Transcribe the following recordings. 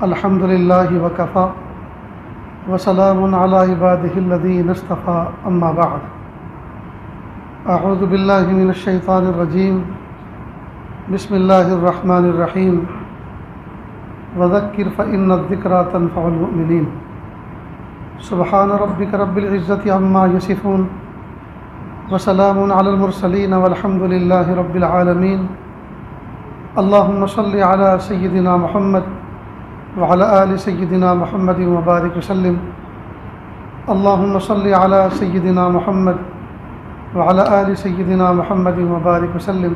الحمد للہ وکفا وسلام علی عبادہ الذین اصطفیٰ اما بعد اعوذ باللہ من الشیطان الرجیم بسم اللہ الرحمن الرحیم وذکر فإن الذکریٰ تنفع المؤمنین سبحان ربک رب العزة عما یصفون وسلام علی المرسلین والحمد للہ رب العالمین اللہم صل علی سیدنا محمد وعلى آل سيدنا محمد وبارك وسلم اللهم صل على سيدنا محمد وعلى آل سيدنا محمد وبارك وسلم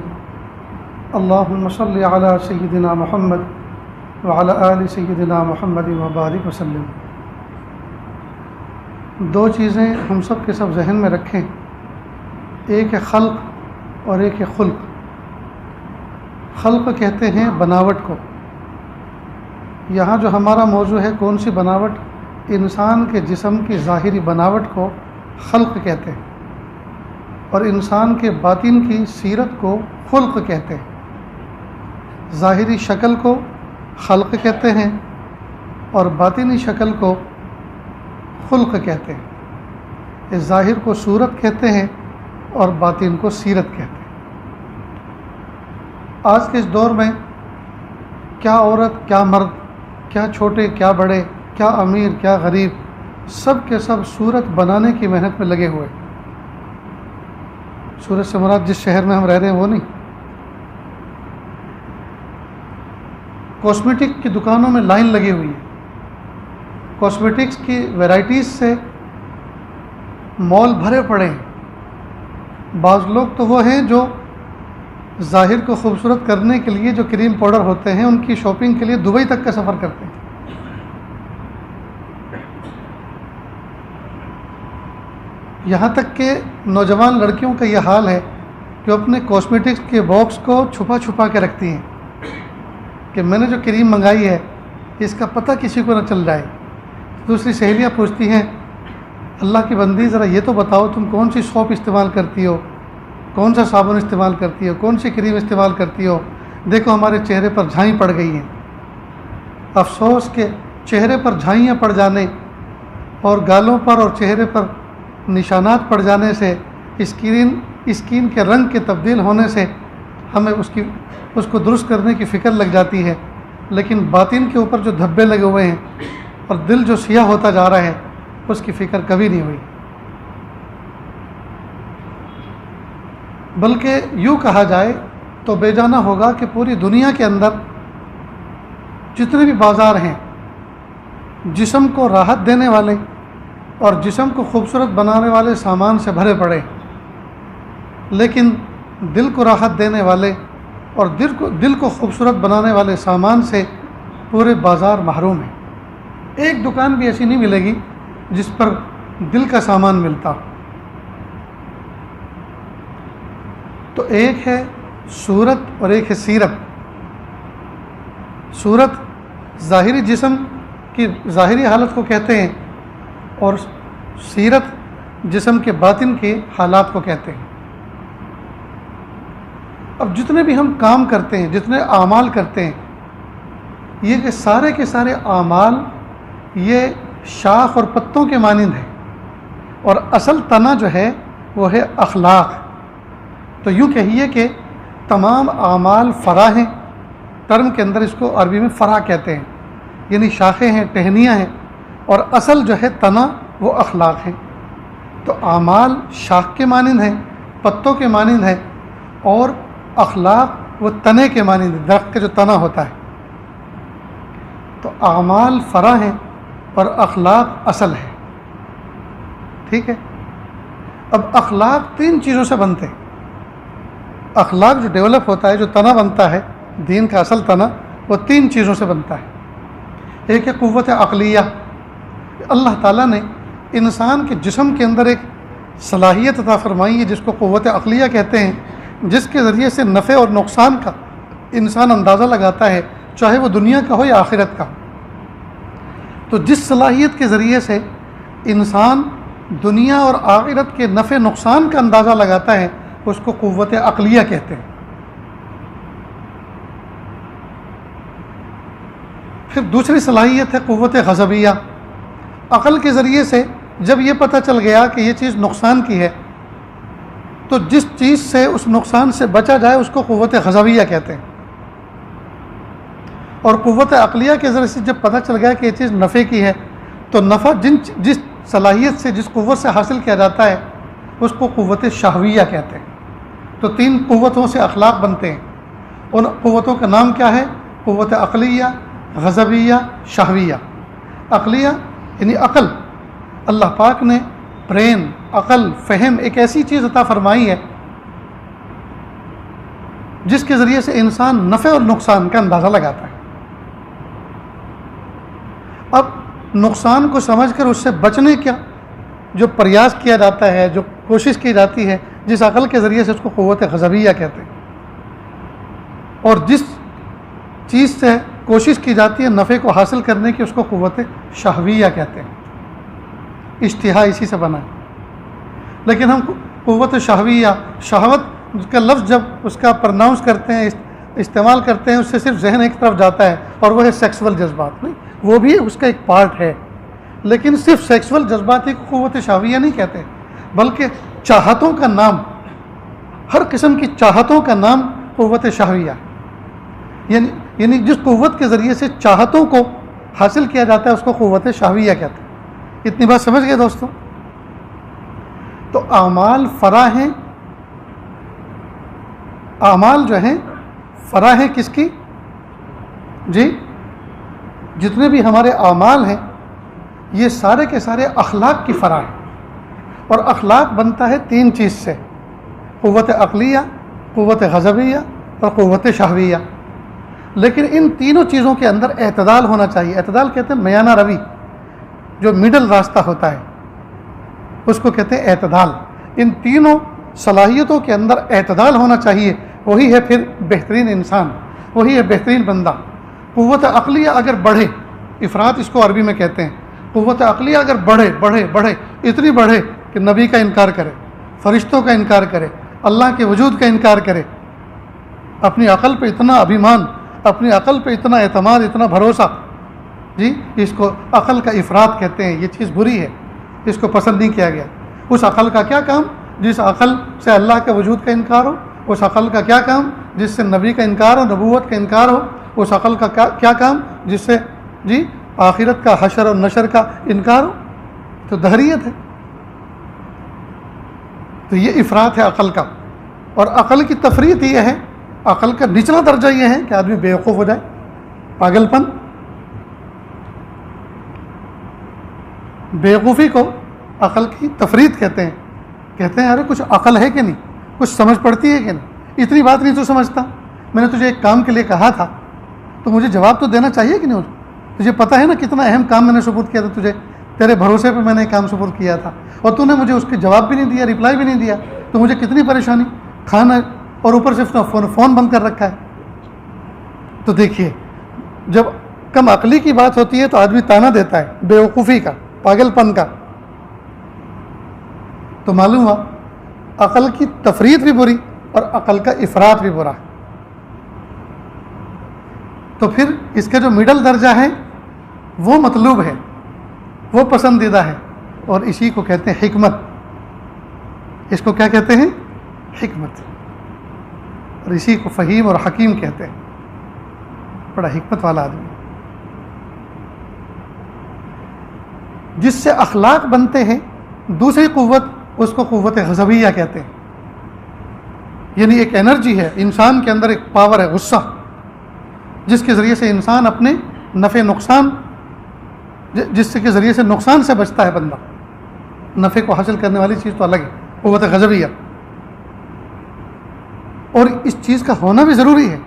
اللهم صل على سيدنا محمد وعلى آل سيدنا محمد وبارك وسلم۔ دو چیزیں ہم سب کے سب ذہن میں رکھیں، ایک ہے خلق اور ایک ہے خلق۔ خلق کہتے ہیں بناوٹ کو۔ یہاں جو ہمارا موضوع ہے کون سی بناوٹ؟ انسان کے جسم کی ظاہری بناوٹ کو خلق کہتے ہیں، اور انسان کے باطن کی سیرت کو خلق کہتے ہیں۔ ظاہری شکل کو خلق کہتے ہیں اور باطنی شکل کو خلق کہتے ہیں۔ اس ظاہر کو صورت کہتے ہیں اور باطن کو سیرت کہتے ہیں۔ آج کے اس دور میں کیا عورت، کیا مرد، کیا چھوٹے، کیا بڑے، کیا امیر، کیا غریب، سب کے سب صورت بنانے کی محنت میں لگے ہوئے۔ صورت سے مراد جس شہر میں ہم رہ رہے ہیں وہ نہیں۔ کاسمیٹک کی دکانوں میں لائن لگی ہوئی ہے، کاسمیٹکس کی ویرائٹیز سے مال بھرے پڑے ہیں۔ بعض لوگ تو وہ ہیں جو ظاہر کو خوبصورت کرنے کے لیے جو کریم پاؤڈر ہوتے ہیں ان کی شاپنگ کے لیے دبئی تک کا سفر کرتے ہیں۔ یہاں تک کہ نوجوان لڑکیوں کا یہ حال ہے کہ اپنے کاسمیٹکس کے باکس کو چھپا چھپا کے رکھتی ہیں کہ میں نے جو کریم منگائی ہے اس کا پتہ کسی کو نہ چل جائے۔ دوسری سہیلیاں پوچھتی ہیں اللہ کی بندی ذرا یہ تو بتاؤ تم کون سی سوپ استعمال کرتی ہو، کون سا صابن استعمال کرتی ہو، کون سی کریم استعمال کرتی ہو، دیکھو ہمارے چہرے پر جھائیں پڑ گئی ہیں۔ افسوس کہ چہرے پر جھائیاں پڑ جانے اور گالوں پر اور چہرے پر نشانات پڑ جانے سے اسکین کے رنگ کے تبدیل ہونے سے ہمیں اس کو درست کرنے کی فکر لگ جاتی ہے، لیکن باطن کے اوپر جو دھبے لگے ہوئے ہیں اور دل جو سیاہ ہوتا جا رہا ہے اس کی فکر کبھی نہیں ہوئی۔ بلکہ یوں کہا جائے تو بے جانا ہوگا کہ پوری دنیا کے اندر جتنے بھی بازار ہیں جسم کو راحت دینے والے اور جسم کو خوبصورت بنانے والے سامان سے بھرے پڑے، لیکن دل کو راحت دینے والے اور دل کو خوبصورت بنانے والے سامان سے پورے بازار محروم ہیں۔ ایک دکان بھی ایسی نہیں ملے گی جس پر دل کا سامان ملتا۔ تو ایک ہے صورت اور ایک ہے سیرت۔ صورت ظاہری جسم کی ظاہری حالت کو کہتے ہیں اور سیرت جسم کے باطن کے حالات کو کہتے ہیں۔ اب جتنے بھی ہم کام کرتے ہیں، جتنے اعمال کرتے ہیں، یہ کہ سارے کے سارے اعمال یہ شاخ اور پتوں کے مانند ہیں، اور اصل تنا جو ہے وہ ہے اخلاق۔ تو یوں کہیے کہ تمام اعمال فرع ہیں، ٹرم کے اندر اس کو عربی میں فرع کہتے ہیں، یعنی شاخیں ہیں، ٹہنیاں ہیں، اور اصل جو ہے تنا وہ اخلاق ہیں۔ تو اعمال شاخ کے مانند ہیں، پتوں کے مانند ہیں، اور اخلاق وہ تنے کے مانند ہیں، درخت کا جو تنا ہوتا ہے۔ تو اعمال فرع ہیں اور اخلاق اصل ہے۔ ٹھیک ہے؟ اب اخلاق تین چیزوں سے بنتے ہیں۔ اخلاق جو ڈیولپ ہوتا ہے، جو تنا بنتا ہے، دین کا اصل تنا، وہ تین چیزوں سے بنتا ہے۔ ایک ہے قوت عقلیہ۔ اللہ تعالیٰ نے انسان کے جسم کے اندر ایک صلاحیت عطا فرمائی ہے جس کو قوت عقلیہ کہتے ہیں، جس کے ذریعے سے نفع اور نقصان کا انسان اندازہ لگاتا ہے، چاہے وہ دنیا کا ہو یا آخرت کا۔ تو جس صلاحیت کے ذریعے سے انسان دنیا اور آخرت کے نفع نقصان کا اندازہ لگاتا ہے اس کو قوت عقلیہ کہتے ہیں۔ پھر دوسری صلاحیت ہے قوت غضبیہ. عقل کے ذریعے سے جب یہ پتہ چل گیا کہ یہ چیز نقصان کی ہے تو جس چیز سے اس نقصان سے بچا جائے اس کو قوت غضبیہ کہتے ہیں. اور قوت عقلیہ کے ذریعے سے جب پتہ چل گیا کہ یہ چیز نفع کی ہے تو نفع جس صلاحیت سے جس قوت سے حاصل کیا جاتا ہے اس کو قوت شہویہ کہتے ہیں. تو 3 قوتوں سے اخلاق بنتے ہیں. ان قوتوں کا نام کیا ہے؟ قوت عقلیہ، غضبیہ، شہویہ. عقلیہ یعنی عقل. اللہ پاک نے برین، عقل، فہم ایک ایسی چیز عطا فرمائی ہے جس کے ذریعے سے انسان نفع اور نقصان کا اندازہ لگاتا ہے. اب نقصان کو سمجھ کر اس سے بچنے کا جو پریاس کیا جاتا ہے، جو کوشش کی جاتی ہے، جس عقل کے ذریعے سے اس کو قوت غضبیہ کہتے ہیں. اور جس چیز سے کوشش کی جاتی ہے نفع کو حاصل کرنے کی اس کو قوت شہویہ کہتے ہیں. اشتہا اسی سے بنا ہے. لیکن ہم قوت شہویہ، شہوت کا لفظ جب اس کا پرناؤنس کرتے ہیں، استعمال کرتے ہیں، اس سے صرف ذہن ایک طرف جاتا ہے اور وہ ہے سیکسول جذبات. نہیں، وہ بھی اس کا ایک پارٹ ہے، لیکن صرف سیکسول جذبات ہی کو قوت شہویہ نہیں کہتے، بلکہ چاہتوں کا نام، ہر قسم کی چاہتوں کا نام قوت شہویہ. یعنی جس قوت کے ذریعے سے چاہتوں کو حاصل کیا جاتا ہے اس کو قوت شہویہ کہتے ہیں. اتنی بات سمجھ گئے دوستوں؟ تو اعمال فرع ہیں. اعمال جو ہیں فرع ہیں کس کی؟ جی، جتنے بھی ہمارے اعمال ہیں یہ سارے کے سارے اخلاق کی فرع ہیں. اور اخلاق بنتا ہے 3 چیز سے: قوت عقلیہ، قوت غضبیہ اور قوت شہویہ. لیکن ان تینوں چیزوں کے اندر اعتدال ہونا چاہیے. اعتدال کہتے ہیں میانہ روی، جو مڈل راستہ ہوتا ہے اس کو کہتے ہیں اعتدال. ان تینوں صلاحیتوں کے اندر اعتدال ہونا چاہیے. وہی ہے پھر بہترین انسان، وہی ہے بہترین بندہ. قوت عقلیہ اگر بڑھے، افراط اس کو عربی میں کہتے ہیں، قوت عقلیہ اگر بڑھے بڑھے بڑھے اتنی بڑھے کہ نبی کا انکار کرے، فرشتوں کا انکار کرے، اللہ کے وجود کا انکار کرے، اپنی عقل پہ اتنا ابھیمان، اپنی عقل پہ اتنا اعتماد، اتنا بھروسہ، جی اس کو عقل کا افراط کہتے ہیں. یہ چیز بری ہے، اس کو پسند نہیں کیا گیا. اس عقل کا کیا کام جس عقل سے اللہ کے وجود کا انکار ہو؟ اس عقل کا کیا کام جس سے نبی کا انکار ہو، نبوت کا انکار ہو؟ اس عقل کا کیا کام جس سے جی آخرت کا، حشر اور نشر کا انکار ہو؟ تو دہریت ہے. تو یہ افراط ہے عقل کا. اور عقل کی تفریط یہ ہے، عقل کا نچلا درجہ یہ ہے کہ آدمی بیوقوف ہو جائے، پاگل پن. بیوقوفی کو عقل کی تفریط کہتے ہیں. کہتے ہیں ارے کچھ عقل ہے کہ نہیں، کچھ سمجھ پڑتی ہے کہ نہیں، اتنی بات نہیں تو سمجھتا. میں نے تجھے ایک کام کے لیے کہا تھا تو مجھے جواب تو دینا چاہیے کہ نہیں. تجھے پتہ ہے نا کتنا اہم کام میں نے سپرد کیا تھا تجھے، تیرے بھروسے پہ میں نے کام سپرد کیا تھا اور تو نے مجھے اس کے جواب بھی نہیں دیا، رپلائی بھی نہیں دیا. تو مجھے کتنی پریشانی، کھانا اور اوپر سے فون بند کر رکھا ہے. تو دیکھیے جب کم عقلی کی بات ہوتی ہے تو آدمی تانا دیتا ہے بیوقوفی کا، پاگل پن کا. تو معلوم ہوا عقل کی تفریط بھی بری اور عقل کا افراط بھی برا. تو پھر اس کا جو مڈل درجہ ہے وہ مطلوب ہے، وہ پسندیدہ ہے، اور اسی کو کہتے ہیں حکمت. اس کو کیا کہتے ہیں؟ حکمت. اور اسی کو فہیم اور حکیم کہتے ہیں. بڑا حکمت والا آدمی جس سے اخلاق بنتے ہیں. دوسری قوت اس کو قوت غضبیہ کہتے ہیں. یعنی ایک انرجی ہے انسان کے اندر، ایک پاور ہے، غصہ، جس کے ذریعے سے انسان اپنے نفع نقصان، جس کے ذریعے سے نقصان سے بچتا ہے بندہ. نفع کو حاصل کرنے والی چیز تو الگ ہے، قوت غضبیہ. اور اس چیز کا ہونا بھی ضروری ہے،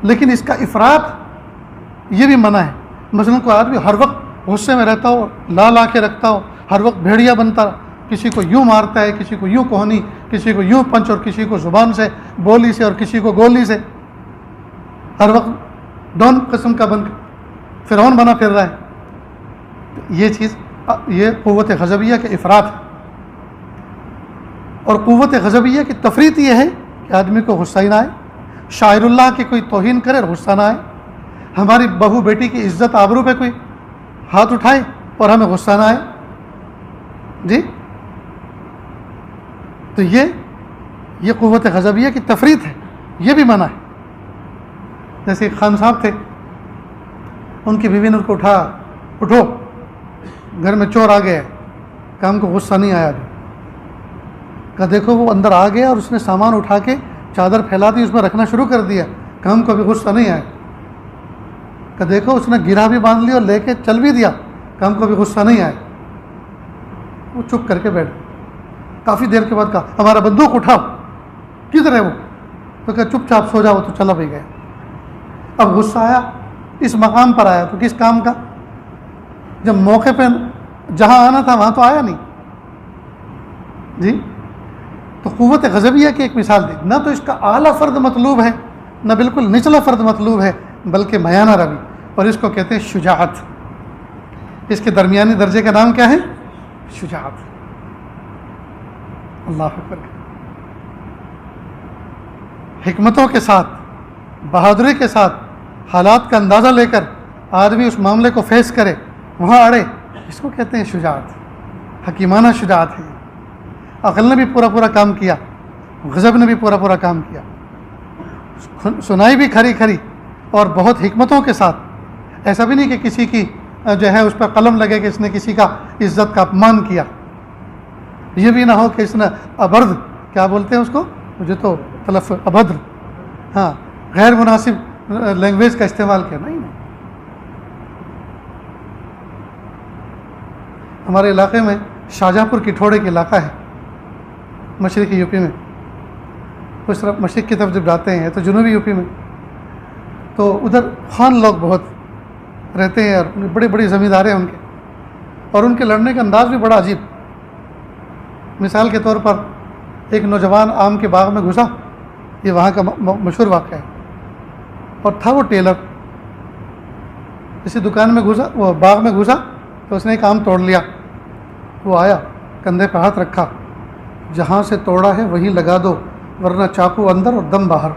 لیکن اس کا افراط یہ بھی منع ہے. مثلا کوئی آدمی ہر وقت غصے میں رہتا ہو، لا کے رکھتا ہو، ہر وقت بھیڑیا بنتا، کسی کو یوں مارتا ہے، کسی کو یوں کوہنی، کسی کو یوں پنچ، اور کسی کو زبان سے، بولی سے، اور کسی کو گولی سے، ہر وقت ڈون قسم کا بن فرعون بنا پھر رہا ہے. یہ چیز، یہ قوت غضبیہ کے افراط ہے. اور قوت غضبیہ کی تفریط یہ ہے کہ آدمی کو غصہ ہی نہ آئے، شاعر اللہ کی کوئی توہین کرے اور غصہ نہ آئے، ہماری بہو بیٹی کی عزت آبرو پہ کوئی ہاتھ اٹھائے اور ہمیں غصہ نہ آئے؟ جی، تو یہ قوت غضبیہ کی تفریط ہے، یہ بھی منع ہے۔ جیسے ایک خان صاحب تھے، ان کی بیوی نے ان کو اٹھو گھر میں چور آ گئے، کہ ہم کو غصہ نہیں آیا ابھی۔ کہ دیکھو وہ اندر آ گیا اور اس نے سامان اٹھا کے چادر پھیلا دی، اس میں رکھنا شروع کر دیا، کہ ہم کو ابھی غصہ نہیں آیا۔ کہ دیکھو اس نے گرہ بھی باندھ لیا اور لے کے چل بھی دیا، کہ ہم کو ابھی غصہ نہیں آیا۔ وہ چپ کر کے بیٹھ گئے۔ کافی دیر کے بعد کہا ہمارا بندوق اٹھاؤ، کدھر ہے وہ؟ تو کہا چپ چاپ سو جاؤ، تو چلا بھی گیا۔ اب غصہ آیا، اس مقام پر آیا تو کس کام کا؟ جب موقع پہ جہاں آنا تھا وہاں تو آیا نہیں۔ جی، تو قوت غضبیہ کی ایک مثال دی، نہ تو اس کا اعلیٰ فرد مطلوب ہے، نہ بالکل نچلا فرد مطلوب ہے، بلکہ میانہ روی، اور اس کو کہتے ہیں شجاعت۔ اس کے درمیانی درجے کا نام کیا ہے؟ شجاعت۔ اللہ اکبر۔ حکمتوں کے ساتھ، بہادری کے ساتھ حالات کا اندازہ لے کر آدمی اس معاملے کو فیس کرے، وہاں اڑے، اس کو کہتے ہیں شجاعت، حکیمانہ شجاعت ہے۔ عقل نے بھی پورا کام کیا، غضب نے بھی پورا کام کیا، سنائی بھی کھری کھری اور بہت حکمتوں کے ساتھ۔ ایسا بھی نہیں کہ کسی کی جو ہے اس پر قلم لگے کہ اس نے کسی کا عزت کا اپمان کیا، یہ بھی نہ ہو کہ اس نے ابرد، کیا بولتے ہیں اس کو، مجھے تو تلفظ ابھدر، ہاں، غیر مناسب لینگویج کا استعمال کیا۔ نہیں، ہمارے علاقے میں شاہجہاں پور کی ٹھوڑے کے علاقہ ہے، مشرقی یو پی میں۔ اس طرف مشرق کی طرف جب جاتے ہیں تو جنوبی یو پی میں، تو ادھر خان لوگ بہت رہتے ہیں اور بڑی بڑی زمینداریں ہیں ان کے، اور ان کے لڑنے کا انداز بھی بڑا عجیب۔ مثال کے طور پر ایک نوجوان آم کے باغ میں گھسا، یہ وہاں کا مشہور واقعہ ہے، اور تھا وہ ٹیلر، کسی دکان میں گھسا، وہ باغ میں گھسا تو اس نے ایک آم توڑ لیا۔ وہ آیا، کندھے پہ ہاتھ رکھا، جہاں سے توڑا ہے وہیں لگا دو ورنہ چاقو اندر اور دم باہر۔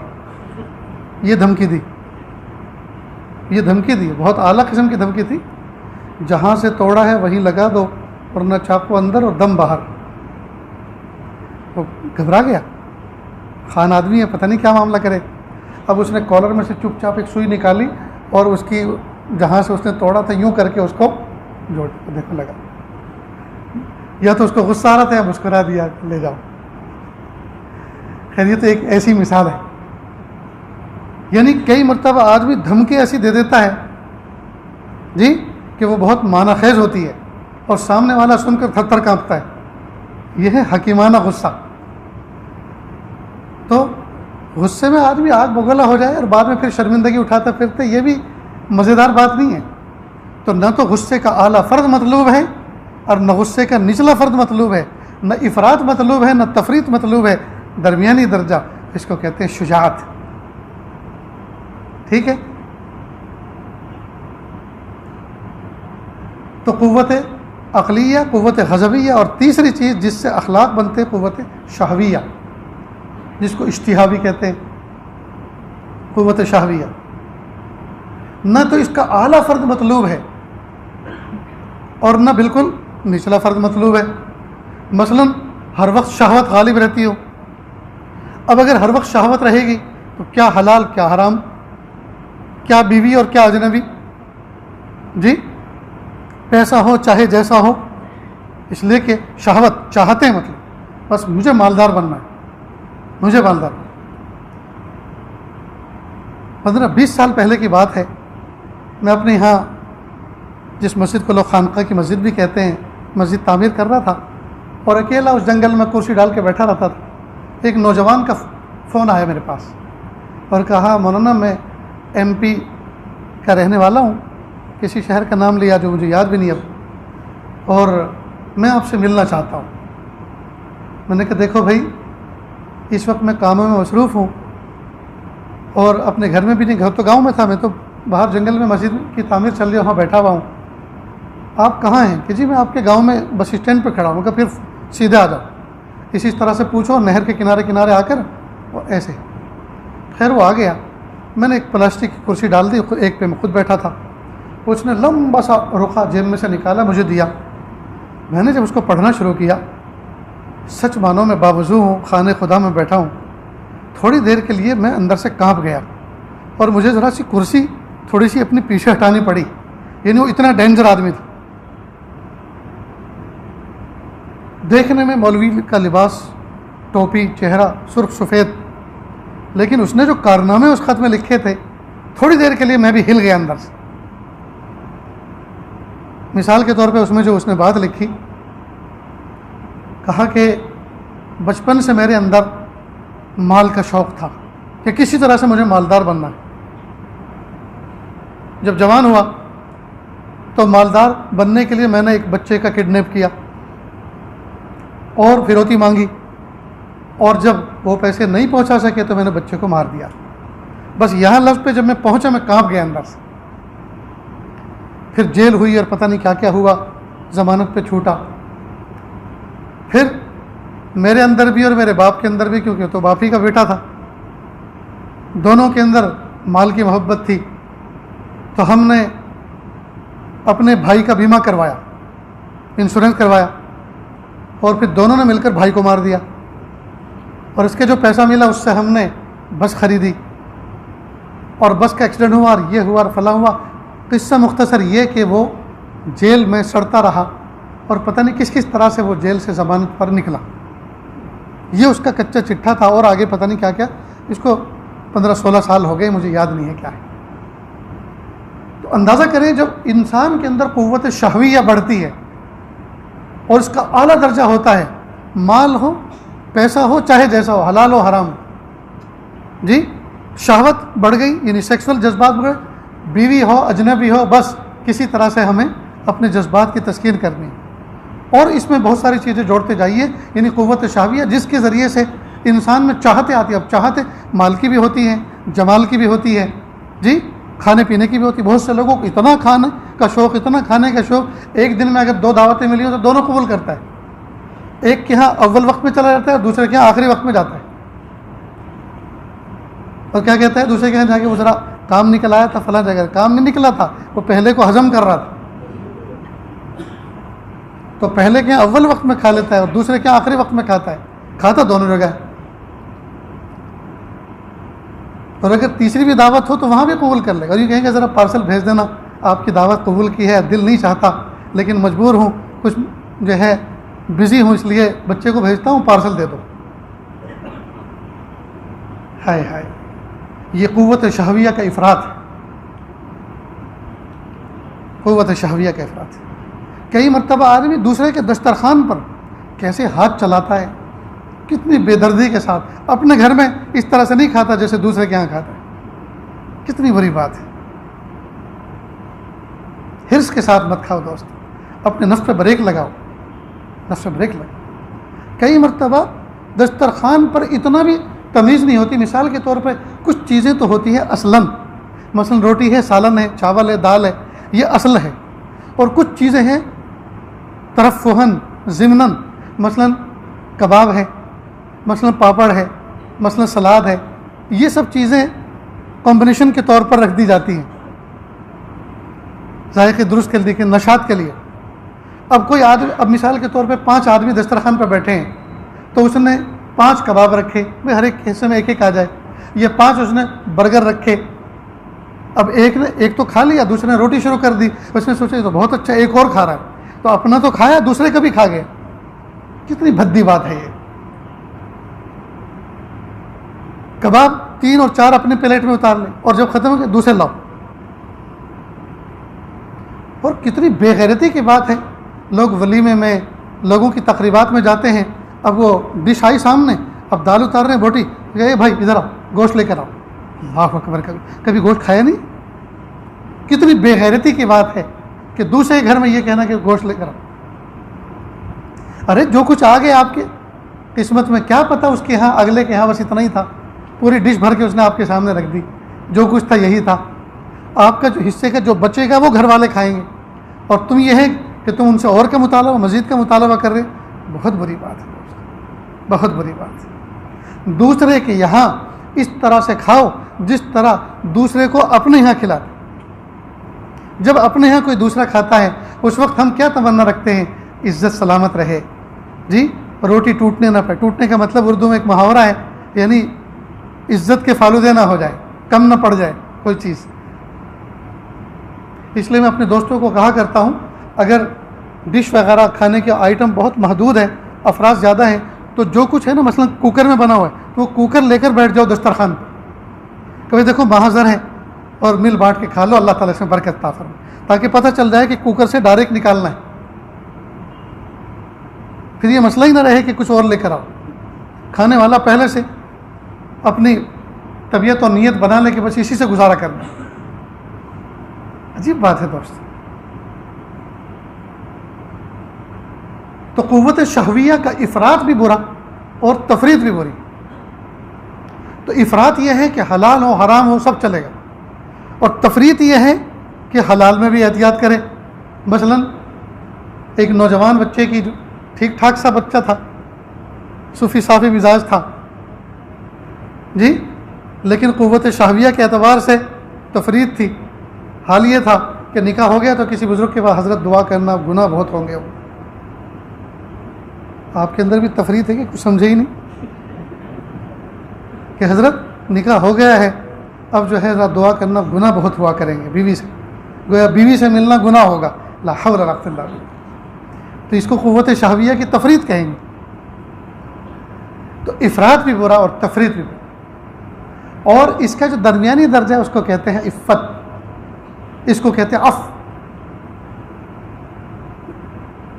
یہ دھمکی دی، بہت اعلیٰ قسم کی دھمکی تھی۔ جہاں سے توڑا ہے وہیں لگا دو ورنہ چاقو اندر اور دم باہر۔ وہ گھبرا گیا، خان آدمی ہے، پتہ نہیں کیا معاملہ کرے۔ اب اس نے کالر میں سے چپ چاپ ایک سوئی نکالی اور اس کی جہاں سے اس نے توڑا تھا یوں کر کے اس کو جوڑ دیکھنے لگا۔ یا تو اس کو غصہ آ رہا تھا یا مسکرا دیا، لے جاؤ۔ خیر، یہ تو ایک ایسی مثال ہے۔ یعنی کئی مرتبہ آدمی دھمکی ایسی دے دیتا ہے جی کہ وہ بہت معنی خیز ہوتی ہے اور سامنے والا سن کر تھر تھر کانپتا ہے۔ یہ ہے حکیمانہ غصہ۔ تو غصے میں آدمی آگ بگولا ہو جائے اور بعد میں پھر شرمندگی اٹھاتے پھرتے، یہ بھی مزیدار بات نہیں ہے۔ تو نہ تو غصے کا اعلیٰ فرد مطلوب ہے اور نہ غصے کا نچلا فرد مطلوب ہے، نہ افراط مطلوب ہے، نہ تفریط مطلوب ہے، درمیانی درجہ، اس کو کہتے ہیں شجاعت۔ ٹھیک ہے؟ تو قوت عقلیہ، قوت غضبیہ، اور تیسری چیز جس سے اخلاق بنتے، قوت شہویہ، جس کو اشتہا بھی کہتے ہیں، قوت شہویہ۔ نہ تو اس کا اعلیٰ فرد مطلوب ہے اور نہ بالکل نچلا فرد مطلوب ہے۔ مثلا ہر وقت شہوت غالب رہتی ہو۔ اب اگر ہر وقت شہوت رہے گی تو کیا حلال کیا حرام، کیا بیوی اور کیا اجنبی، جی، پیسہ ہو چاہے جیسا ہو، اس لیے کہ شہوت چاہتے ہیں، مطلب بس مجھے مالدار بننا ہے، مجھے مالدار۔ 15-20 سال پہلے کی بات ہے، میں اپنے یہاں جس مسجد کو لوگ خانقاہ کی مسجد بھی کہتے ہیں، مسجد تعمیر کر رہا تھا اور اکیلا اس جنگل میں کرسی ڈال کے بیٹھا رہتا تھا۔ ایک نوجوان کا فون آیا میرے پاس اور کہا مولانا میں ایم پی کا رہنے والا ہوں، کسی شہر کا نام لیا جو مجھے یاد بھی نہیں اب، اور میں آپ سے ملنا چاہتا ہوں۔ میں نے کہا دیکھو بھائی، اس وقت میں کاموں میں مصروف ہوں اور اپنے گھر میں بھی نہیں، گھر تو گاؤں میں تھا، میں تو باہر جنگل میں مسجد کی تعمیر چل رہی ہے وہاں بیٹھا ہوا ہوں۔ آپ کہاں ہیں؟ کہ جی میں آپ کے گاؤں میں بس اسٹینڈ پہ کھڑا ہوں۔ کہ پھر سیدھے آ جاؤ، اسی طرح سے پوچھو، نہر کے کنارے کنارے آ کر، اور ایسے۔ خیر وہ آ گیا میں نے ایک پلاسٹک کی کرسی ڈال دی، ایک پہ میں خود بیٹھا تھا. اس نے لمبا سا رقعہ جیب میں سے نکالا، مجھے دیا. میں نے جب اس کو پڑھنا شروع کیا، سچ مانو میں باوضو ہوں، خانے خدا میں بیٹھا ہوں. تھوڑی دیر کے لیے میں اندر سے کانپ گیا اور مجھے ذرا سی کرسی تھوڑی سی اپنی پیچھے ہٹانی پڑی. یعنی وہ اتنا ڈینجر آدمی تھا. دیکھنے میں مولوی کا لباس، ٹوپی، چہرہ سرخ سفید، لیکن اس نے جو کارنامے اس خط میں لکھے تھے، تھوڑی دیر کے لیے میں بھی ہل گیا اندر سے. مثال کے طور پہ اس میں جو اس نے بات لکھی، کہا کہ بچپن سے میرے اندر مال کا شوق تھا کہ کسی طرح سے مجھے مالدار بننا ہے. جب جوان ہوا تو مالدار بننے کے لیے میں نے ایک بچے کا کڈنیپ کیا اور فروتی مانگی، اور جب وہ پیسے نہیں پہنچا سکے تو میں نے بچے کو مار دیا. بس یہاں لفظ پہ جب میں پہنچا میں کانپ گیا اندر سے. پھر جیل ہوئی اور پتہ نہیں کیا کیا ہوا، ضمانت پہ چھوٹا. پھر میرے اندر بھی اور میرے باپ کے اندر بھی، کیونکہ تو باپ ہی کا بیٹا تھا، دونوں کے اندر مال کی محبت تھی. تو ہم نے اپنے بھائی کا بیمہ کروایا، انشورنس کروایا، اور پھر دونوں نے مل کر بھائی کو مار دیا. اور اس کے جو پیسہ ملا اس سے ہم نے بس خریدی، اور بس کا ایکسیڈنٹ ہوا اور یہ ہوا اور فلاں ہوا. قصہ مختصر یہ کہ وہ جیل میں سڑتا رہا اور پتہ نہیں کس کس طرح سے وہ جیل سے ضمانت پر نکلا. یہ اس کا کچا چٹھا تھا، اور آگے پتہ نہیں کیا کیا. اس کو 15-16 سال ہو گئے، مجھے یاد نہیں ہے کیا ہے. تو اندازہ کریں جب انسان کے اندر قوت شہویہ بڑھتی ہے اور اس کا اعلیٰ درجہ ہوتا ہے، مال ہو، پیسہ ہو، چاہے جیسا ہو، حلال ہو حرام ہو، جی شہوت بڑھ گئی، یعنی سیکسول جذبات بڑھ گئے، بیوی ہو اجنبی ہو، بس کسی طرح سے ہمیں اپنے جذبات کی تسکین کرنی. اور اس میں بہت ساری چیزیں جوڑتے جائیے، یعنی قوت شہویہ جس کے ذریعے سے انسان میں چاہتے آتی ہے. اب چاہتے مال کی بھی ہوتی ہیں، جمال کی بھی ہوتی ہے، جی کھانے پینے کی بھی ہوتی ہے. بہت سے لوگوں کو اتنا کھانے کا شوق، اتنا کھانے کا شوق، ایک دن میں اگر 2 دعوتیں ملی ہوں تو دونوں قبول کرتا ہے. ایک کے ہاں اول وقت میں چلا جاتا ہے، دوسرے کے ہاں آخری وقت میں جاتا ہے. اور کیا کہتا ہے دوسرے کے ہاں جا کے وہ ذرا کام نکل آیا تھا فلاں جگہ. کام نہیں نکلا تھا، وہ پہلے کو ہضم کر رہا تھا. تو پہلے کے اول وقت میں کھا لیتا ہے اور دوسرے کے آخری وقت میں کھاتا ہے. کھاتا دونوں جگہ ہے. اور اگر تیسری بھی دعوت ہو تو وہاں بھی قبول کر لے گا. اور یہ کہیں گے ذرا پارسل بھیج دینا، آپ کی دعوت قبول کی ہے، دل نہیں چاہتا لیکن مجبور ہوں، کچھ جو ہے بزی ہوں اس لیے بچے کو بھیجتا ہوں، پارسل دے دو. ہائے ہائے، یہ قوت شہویہ کا افراط ہے. قوت شہویہ کا افراط ہے. کئی مرتبہ آدمی دوسرے کے دسترخوان پر کیسے ہاتھ چلاتا ہے، کتنی بے دردی کے ساتھ. اپنے گھر میں اس طرح سے نہیں کھاتا جیسے دوسرے کے یہاں کھاتا ہے. کتنی بری بات ہے. حرص کے ساتھ مت کھاؤ دوست، اپنے نفس پہ بریک لگاؤ، نفس پہ بریک لگاؤ. کئی مرتبہ دسترخوان پر اتنا بھی تمیز نہیں ہوتی. مثال کے طور پہ کچھ چیزیں تو ہوتی ہیں اصلاً، مثلا روٹی ہے، سالن ہے، چاول ہے، دال ہے، یہ اصل ہے. اور کچھ چیزیں ہیں ترفہن ضمناً، مثلا کباب ہے، مثلا پاپڑ ہے، مثلا سلاد ہے. یہ سب چیزیں کمبینیشن کے طور پر رکھ دی جاتی ہیں ذائقے درست کے لیے، نشاط کے لیے. اب کوئی آدمی، اب مثال کے طور پہ 5 آدمی دسترخوان پہ بیٹھے ہیں تو اس نے 5 کباب رکھے، بھائی ہر ایک حصے میں ایک آ جائے. یہ 5 اس نے برگر رکھے. اب ایک نے ایک تو کھا لیا، دوسرے نے روٹی شروع کر دی. اس نے سوچا یہ تو بہت اچھا، ایک اور کھا رہا ہے، تو اپنا تو کھایا، دوسرے کا بھی کھا گیا. کتنی بھدی بات ہے یہ. کباب 3 اور 4 اپنے پلیٹ میں اتار لیں اور جب ختم ہو گئے دوسرے لاؤ. اور کتنی بے غیرتی کی بات ہے. لوگ ولیمے میں، لوگوں کی تقریبات میں جاتے ہیں، اب وہ ڈش آئی سامنے، اب دال اتار رہے ہیں، بوٹی کہ بھائی ادھر آؤ، گوشت لے کر آؤ. اللہ اکبر. کبھی گوشت کھایا نہیں. کتنی بے غیرتی کی بات ہے کہ دوسرے گھر میں یہ کہنا کہ گوشت لے کر آؤ. ارے جو کچھ آ گیا آپ کے قسمت میں، کیا پتہ اس کے ہاں اگلے کے ہاں بس اتنا ہی تھا. پوری ڈش بھر کے اس نے آپ کے سامنے رکھ دی. جو کچھ تھا یہی تھا. آپ کا جو حصے کا جو بچے گا وہ گھر والے کھائیں گے، اور تم یہ ہے کہ تم ان سے اور کا مطالبہ، مزید کا مطالبہ کر رہے. بہت بری بات ہے، بہت بری بات ہے. دوسرے کے یہاں اس طرح سے کھاؤ جس طرح دوسرے کو اپنے یہاں کھلاتے. جب اپنے یہاں کوئی دوسرا کھاتا ہے اس وقت ہم کیا تمنا رکھتے ہیں؟ عزت سلامت رہے جی، روٹی ٹوٹنے نہ پڑے. ٹوٹنے کا مطلب اردو میں ایک محاورہ ہے، یعنی عزت کے فالودے نہ ہو جائے، کم نہ پڑ جائے کوئی چیز. اس لیے میں اپنے دوستوں کو کہا کرتا ہوں اگر ڈش وغیرہ کھانے کے آئٹم بہت محدود ہیں، افراد زیادہ ہیں، تو جو کچھ ہے نا مثلا کوکر میں بنا ہوا ہے تو وہ کوکر لے کر بیٹھ جاؤ دسترخوان پہ. کبھی دیکھو محاذر ہیں اور مل بانٹ کے کھا لو، اللہ تعالیٰ اس میں برکت عطا فرمائے، تاکہ پتہ چل جائے کہ کوکر سے ڈائریکٹ نکالنا ہے. پھر یہ مسئلہ ہی نہ رہے کہ کچھ اور لے کر آؤ. کھانے والا پہلے سے اپنی طبیعت اور نیت بنا لے کہ بس اسی سے گزارا کرنا. عجیب بات ہے دوست. تو قوت شہویہ کا افراط بھی برا اور تفریط بھی بری. تو افراط یہ ہے کہ حلال ہو حرام ہو سب چلے گا، اور تفریط یہ ہے کہ حلال میں بھی احتیاط کرے. مثلا ایک نوجوان بچے کی ٹھیک ٹھاک سا بچہ تھا، صوفی صافی مزاج تھا جی، لیکن قوت شہویہ کے اعتبار سے تفریط تھی. حال یہ تھا کہ نکاح ہو گیا تو کسی بزرگ کے بعد حضرت دعا کرنا، گناہ بہت ہوں گے. وہ آپ کے اندر بھی تفریط ہے کہ کچھ سمجھے ہی نہیں کہ حضرت نکاح ہو گیا ہے، اب جو ہے دعا کرنا، گناہ بہت ہوا کریں گے بیوی سے، گویا بیوی سے ملنا گناہ ہوگا. لا حول ولا قوت الا باللہ. تو اس کو قوت شہویہ کی تفریط کہیں گے. تو افراط بھی برا اور تفریط بھی برا. اور اس کا جو درمیانی درجہ ہے اس کو کہتے ہیں عفت، اس کو کہتے ہیں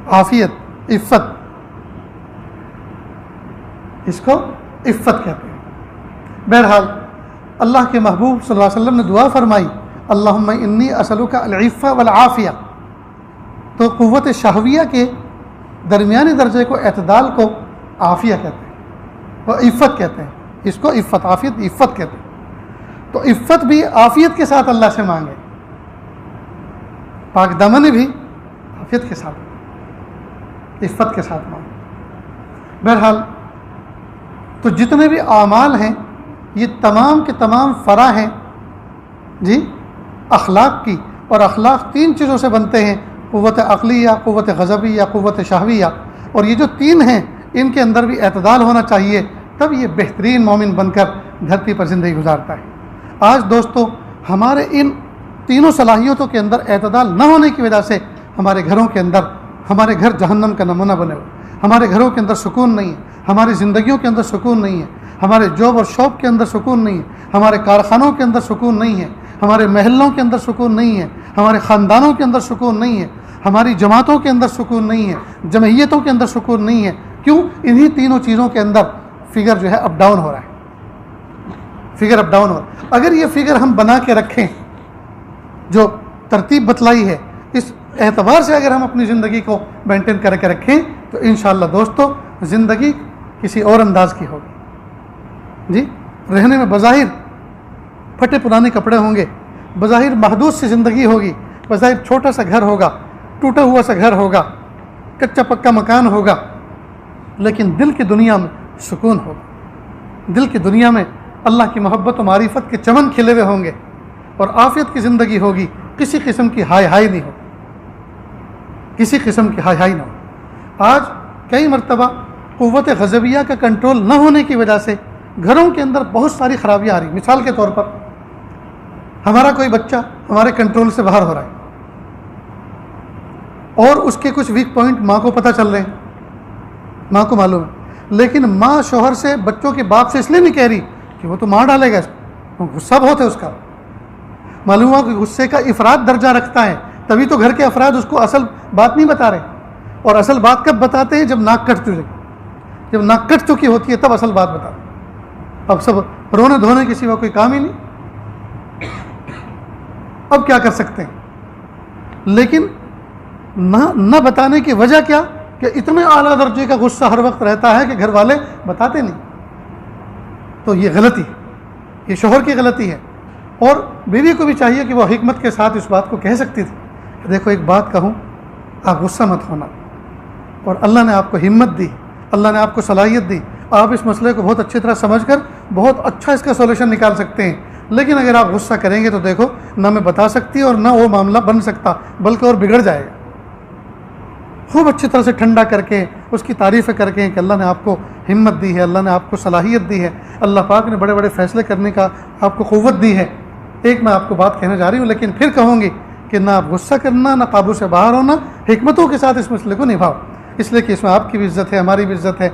عافیت، عفت، اس کو عفت کہتے ہیں. بہرحال اللہ کے محبوب صلی اللہ علیہ وسلم نے دعا فرمائی اللہم انی اسألک العفہ والعافیہ. تو قوت شہویہ کے درمیانی درجے کو، اعتدال کو عافیہ کہتے ہیں، وہ عفت کہتے ہیں. اس کو عفت، عافیت، عفت کہتے ہیں. تو عفت بھی عافیت کے ساتھ اللہ سے مانگے، پاک دامنی بھی عافیت کے ساتھ، عفت کے ساتھ مانگے. بہرحال تو جتنے بھی اعمال ہیں یہ تمام کے تمام فرع ہیں جی اخلاق کی، اور اخلاق تین چیزوں سے بنتے ہیں: قوت عقلیہ، قوت غضبیہ، قوت شہویہ. اور یہ جو تین ہیں ان کے اندر بھی اعتدال ہونا چاہیے، تب یہ بہترین مومن بن کر دھرتی پر زندگی گزارتا ہے. آج دوستو ہمارے ان تینوں صلاحیتوں کے اندر اعتدال نہ ہونے کی وجہ سے ہمارے گھروں کے اندر، ہمارے گھر جہنم کا نمونہ بنے ہوئے. ہمارے گھروں کے اندر سکون نہیں ہے، ہماری زندگیوں کے اندر سکون نہیں ہے، ہمارے جاب اور شاپ کے اندر سکون نہیں ہے، ہمارے کارخانوں کے اندر سکون نہیں ہے، ہمارے محلوں کے اندر سکون نہیں ہے، ہمارے خاندانوں کے اندر سکون نہیں ہے، ہماری جماعتوں کے اندر سکون نہیں ہے، جمعیتوں کے اندر سکون نہیں ہے. کیوں؟ انہی تینوں چیزوں کے اندر فگر جو ہے اپ ڈاؤن ہو رہا ہے، فگر اپ ڈاؤن ہو رہا ہے. اگر یہ فگر ہم بنا کے رکھیں، جو ترتیب بتلائی ہے، اس اعتبار سے اگر ہم اپنی زندگی کو مینٹین کر کے رکھیں تو انشاءاللہ دوستو زندگی کسی اور انداز کی ہوگی جی. رہنے میں بظاہر پھٹے پرانے کپڑے ہوں گے، بظاہر محدود سی زندگی ہوگی، بظاہر چھوٹا سا گھر ہوگا، ٹوٹا ہوا سا گھر ہوگا، کچا پکا مکان ہوگا، لیکن دل کی دنیا میں سکون ہوگا. دل کی دنیا میں اللہ کی محبت و معرفت کے چمن کھلے ہوئے ہوں گے، اور عافیت کی زندگی ہوگی. کسی قسم کی ہائی ہائی نہیں ہو، کسی قسم کی ہائی ہائی نہ ہو. آج کئی مرتبہ قوت غضبیہ کا کنٹرول نہ ہونے کی وجہ سے گھروں کے اندر بہت ساری خرابیاں آ رہی. مثال کے طور پر ہمارا کوئی بچہ ہمارے کنٹرول سے باہر ہو رہا ہے، اور اس کے کچھ ویک پوائنٹ ماں کو پتہ چل رہے ہیں، ماں کو معلوم ہے، لیکن ماں شوہر سے، بچوں کے باپ سے اس لیے نہیں کہہ رہی کہ وہ تو مار ڈالے گا اس کو، غصہ بہت ہے اس کا. معلوم ہوا کہ غصے کا افراط درجہ رکھتا ہے، تبھی تو گھر کے افراد اس کو اصل بات نہیں بتا رہے. اور اصل بات کب بتاتے ہیں؟ جب ناک کٹ چکے، جب ناک کٹ چکی ہوتی ہے تب اصل بات بتاتے. اب سب رونے دھونے کے سوا کوئی کام ہی نہیں، اب کیا کر سکتے ہیں؟ لیکن نہ بتانے کی وجہ کیا کہ اتنے اعلیٰ درجے کا غصہ ہر وقت رہتا ہے کہ گھر والے بتاتے نہیں. تو یہ غلطی، یہ شوہر کی غلطی ہے. اور بیوی کو بھی چاہیے کہ وہ حکمت کے ساتھ اس بات کو کہہ سکتی تھی کہ دیکھو ایک بات کہوں، آپ غصہ مت ہونا، اور اللہ نے آپ کو ہمت دی، اللہ نے آپ کو صلاحیت دی، آپ اس مسئلے کو بہت اچھی طرح سمجھ کر بہت اچھا اس کا سولوشن نکال سکتے ہیں. لیکن اگر آپ غصہ کریں گے تو دیکھو نہ میں بتا سکتی اور نہ وہ معاملہ بن سکتا، بلکہ اور بگڑ جائے گا۔ خوب اچھی طرح سے ٹھنڈا کر کے اس کی تعریفیں کر کے کہ اللہ نے آپ کو ہمت دی ہے، اللہ نے آپ کو صلاحیت دی ہے، اللہ پاک نے بڑے بڑے فیصلے کرنے کا آپ کو قوت دی ہے۔ ایک میں آپ کو بات کہنا جا رہی ہوں، لیکن پھر کہوں گی کہ نہ آپ غصہ کرنا، نہ قابو سے باہر ہونا، حکمتوں کے ساتھ اس مسئلے کو نبھاؤ، اس لیے کہ اس میں آپ کی بھی عزت ہے، ہماری بھی عزت ہے۔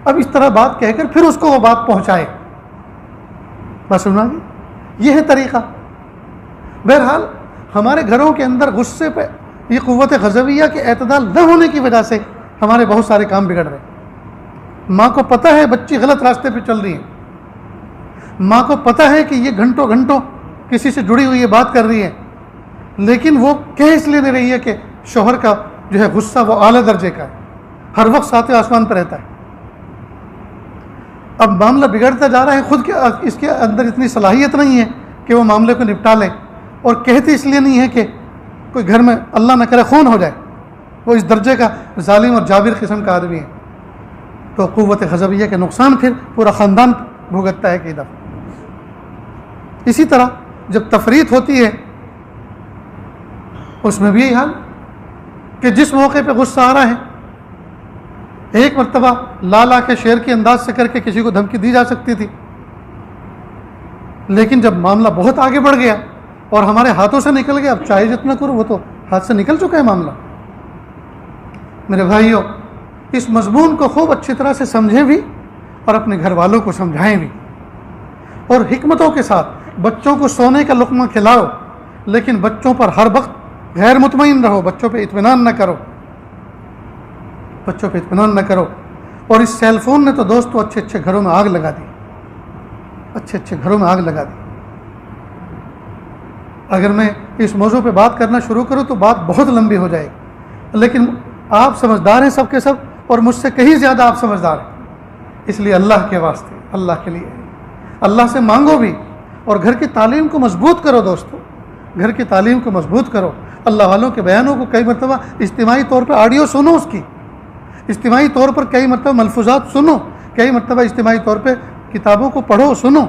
اب اس طرح بات کہہ کر پھر اس کو وہ بات پہنچائے، بات سننا گی، یہ ہے طریقہ۔ بہرحال ہمارے گھروں کے اندر غصے پہ یہ قوت غضبیہ کے اعتدال نہ ہونے کی وجہ سے ہمارے بہت سارے کام بگڑ رہے ہیں۔ ماں کو پتہ ہے بچی غلط راستے پہ چل رہی ہے، ماں کو پتہ ہے کہ یہ گھنٹوں گھنٹوں کسی سے جڑی ہوئی ہے، بات کر رہی ہے، لیکن وہ کہہ اس لیے نہیں رہی ہے کہ شوہر کا جو ہے غصہ وہ اعلیٰ درجے کا ہے، ہر وقت ساتویں آسمان پہ رہتا ہے۔ اب معاملہ بگڑتا جا رہا ہے، خود کے اس کے اندر اتنی صلاحیت نہیں ہے کہ وہ معاملے کو نپٹا لے، اور کہتی اس لیے نہیں ہے کہ کوئی گھر میں اللہ نہ کرے خون ہو جائے، وہ اس درجے کا ظالم اور جابر قسم کا آدمی ہے، تو قوت غضبیہ کے نقصان پھر پورا خاندان بھگتتا ہے کہ دفعہ۔ اسی طرح جب تفریط ہوتی ہے اس میں بھی یہی حال کہ جس موقع پہ غصہ آ رہا ہے، ایک مرتبہ لا کے شعر کے انداز سے کر کے کسی کو دھمکی دی جا سکتی تھی، لیکن جب معاملہ بہت آگے بڑھ گیا اور ہمارے ہاتھوں سے نکل گیا، اب چاہے جتنا کرو وہ تو ہاتھ سے نکل چکا ہے معاملہ۔ میرے بھائیوں، اس مضمون کو خوب اچھی طرح سے سمجھیں بھی اور اپنے گھر والوں کو سمجھائیں بھی، اور حکمتوں کے ساتھ بچوں کو سونے کا لقمہ کھلاؤ، لیکن بچوں پر ہر وقت غیر مطمئن رہو، بچوں پہ اطمینان نہ کرو، بچوں پہ اطمینان نہ کرو۔ اور اس سیل فون نے تو دوستو اچھے اچھے گھروں میں آگ لگا دی، اچھے اچھے گھروں میں آگ لگا دی۔ اگر میں اس موضوع پہ بات کرنا شروع کروں تو بات بہت لمبی ہو جائے گی، لیکن آپ سمجھدار ہیں سب کے سب، اور مجھ سے کہیں زیادہ آپ سمجھدار ہیں، اس لیے اللہ کے واسطے، اللہ کے لیے اللہ سے مانگو بھی، اور گھر کی تعلیم کو مضبوط کرو دوستو، گھر کی تعلیم کو مضبوط کرو۔ اللہ والوں کے بیانوں کو کئی مرتبہ اجتماعی طور پر آڈیو سنو، اس کی اجتماعی طور پر کئی مرتبہ ملفوظات سنو، کئی مرتبہ اجتماعی طور پہ کتابوں کو پڑھو، سنو،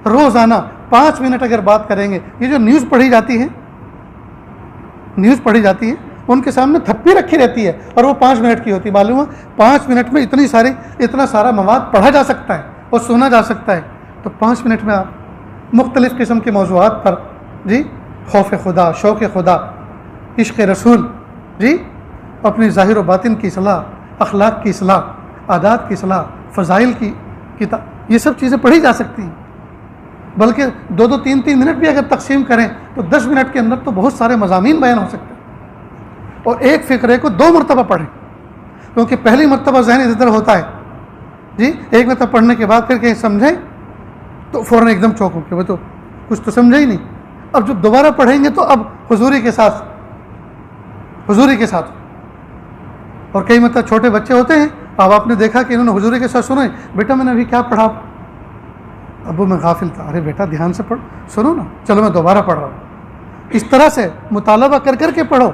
روزانہ 5 منٹ اگر بات کریں گے۔ یہ جو نیوز پڑھی جاتی ہے، نیوز پڑھی جاتی ہے، ان کے سامنے تھپی رکھی رہتی ہے اور وہ 5 منٹ کی ہوتی ہے، معلوم ہے 5 منٹ میں اتنا سارا مواد پڑھا جا سکتا ہے اور سنا جا سکتا ہے، تو 5 منٹ میں آپ مختلف قسم کے موضوعات پر جی خوف خدا، شوق خدا، عشق رسول، جی اپنی ظاہر و باطن کی اصلاح، اخلاق کی اصلاح، عادات کی اصلاح، فضائل کی کتاب، یہ سب چیزیں پڑھی جا سکتی ہیں۔ بلکہ 2-2 3-3 منٹ بھی اگر تقسیم کریں تو 10 منٹ کے اندر تو بہت سارے مضامین بیان ہو سکتے ہیں، اور ایک فقرے کو 2 مرتبہ پڑھیں، کیونکہ پہلی مرتبہ ذہن ادھر ہوتا ہے جی، ایک مرتبہ پڑھنے کے بعد پھر کہیں سمجھیں تو فوراً ایک دم چوک ہو کہ وہ تو کچھ تو سمجھا ہی نہیں۔ اب جب دوبارہ پڑھیں گے تو اب حضوری کے ساتھ، اور کئی مرتبہ چھوٹے بچے ہوتے ہیں، اب آپ نے دیکھا کہ انہوں نے حضوری کے ساتھ سنا، بیٹا میں نے ابھی کیا پڑھا، ابو میں غافل تھا، ارے بیٹا دھیان سے پڑھ، سنو نا، چلو میں دوبارہ پڑھ رہا ہوں۔ اس طرح سے مطالبہ کر کر کے پڑھو،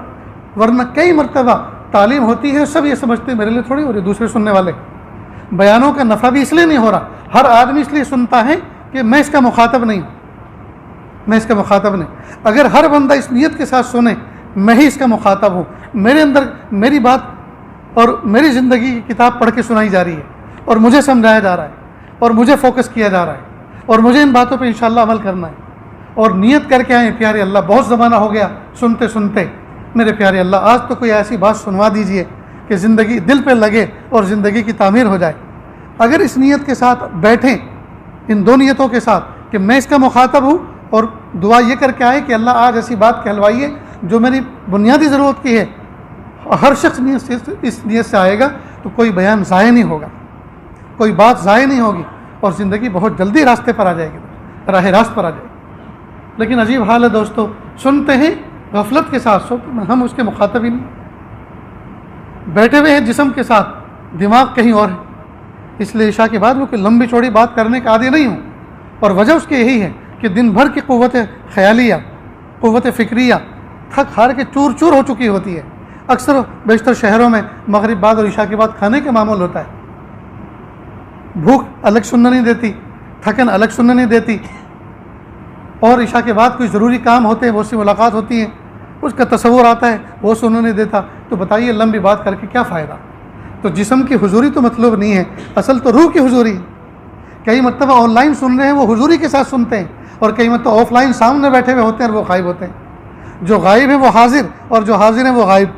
ورنہ کئی مرتبہ تعلیم ہوتی ہے، سب یہ سمجھتے ہیں میرے لیے تھوڑی ہو رہی، دوسرے سننے والے بیانوں کا نفع بھی اس لیے نہیں ہو رہا، ہر آدمی اس لیے سنتا ہے کہ میں اس کا مخاطب نہیں ہوں، میں اس کا مخاطب نہیں۔ اگر ہر بندہ اس نیت کے ساتھ سنے میں ہی اس کا مخاطب ہوں، میرے اندر میری بات اور میری زندگی کی کتاب پڑھ کے سنائی جا رہی ہے، اور مجھے سمجھایا جا رہا ہے، اور مجھے فوکس کیا جا رہا ہے، اور مجھے ان باتوں پہ انشاءاللہ عمل کرنا ہے، اور نیت کر کے آئیں پیارے اللہ، بہت زمانہ ہو گیا سنتے سنتے، میرے پیارے اللہ آج تو کوئی ایسی بات سنوا دیجئے کہ زندگی دل پہ لگے اور زندگی کی تعمیر ہو جائے۔ اگر اس نیت کے ساتھ بیٹھیں، ان 2 نیتوں کے ساتھ کہ میں اس کا مخاطب ہوں، اور دعا یہ کر کے آئے کہ اللہ آج ایسی بات کہلوائیے جو میری بنیادی ضرورت کی ہے، ہر شخص اس نیت سے آئے گا تو کوئی بیان ضائع نہیں ہوگا، کوئی بات ضائع نہیں ہوگی، اور زندگی بہت جلدی راستے پر آ جائے گی، راہ راست پر آ جائے گی۔ لیکن عجیب حال ہے دوستو، سنتے ہیں غفلت کے ساتھ، ہم اس کے مخاطب ہی نہیں، بیٹھے ہوئے ہیں جسم کے ساتھ، دماغ کہیں اور ہے۔ اس لیے عشاء کے بعد وہ کوئی لمبی چوڑی بات کرنے کا عادی نہیں ہوں، اور وجہ اس کی یہی ہے کہ دن بھر کی قوت خیالیہ، قوت فکریہ تھک ہار کے چور چور ہو چکی ہوتی ہے۔ اکثر بیشتر شہروں میں مغرب بعد اور عشاء کے بعد کھانے کا معمول ہوتا ہے، بھوک الگ سننا نہیں دیتی، تھکن الگ سننا نہیں دیتی، اور عشاء کے بعد کوئی ضروری کام ہوتے ہیں، بہت سی ملاقات ہوتی ہیں، اس کا تصور آتا ہے، وہ سننے نہیں دیتا، تو بتائیے لمبی بات کر کے کیا فائدہ؟ تو جسم کی حضوری تو مطلوب نہیں ہے، اصل تو روح کی حضوری ہے۔ کئی مرتبہ آن لائن سن رہے ہیں وہ حضوری کے ساتھ سنتے ہیں، اور کئی مرتبہ آف لائن سامنے بیٹھے ہوئے ہوتے ہیں اور وہ غائب ہوتے ہیں۔ جو غائب ہیں وہ حاضر، اور جو حاضر ہیں وہ غائب۔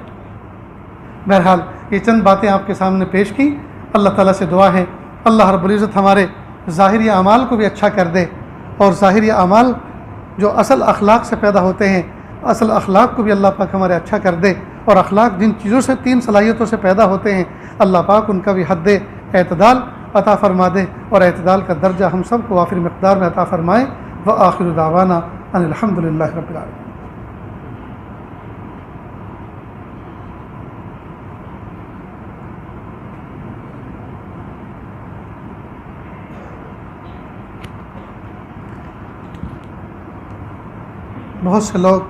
بہرحال یہ چند باتیں آپ کے سامنے پیش کی۔ اللہ تعالیٰ سے دعا ہے اللہ رب العزت ہمارے ظاہری اعمال کو بھی اچھا کر دے، اور ظاہری اعمال جو اصل اخلاق سے پیدا ہوتے ہیں، اصل اخلاق کو بھی اللہ پاک ہمارے اچھا کر دے، اور اخلاق جن چیزوں سے، 3 صلاحیتوں سے پیدا ہوتے ہیں، اللہ پاک ان کا بھی حد اعتدال عطا فرما دے، اور اعتدال کا درجہ ہم سب کو وافر مقدار میں عطا فرمائے۔ وآخر دعوانا ان الحمد للہ رب العالمین۔ بہت سے لوگ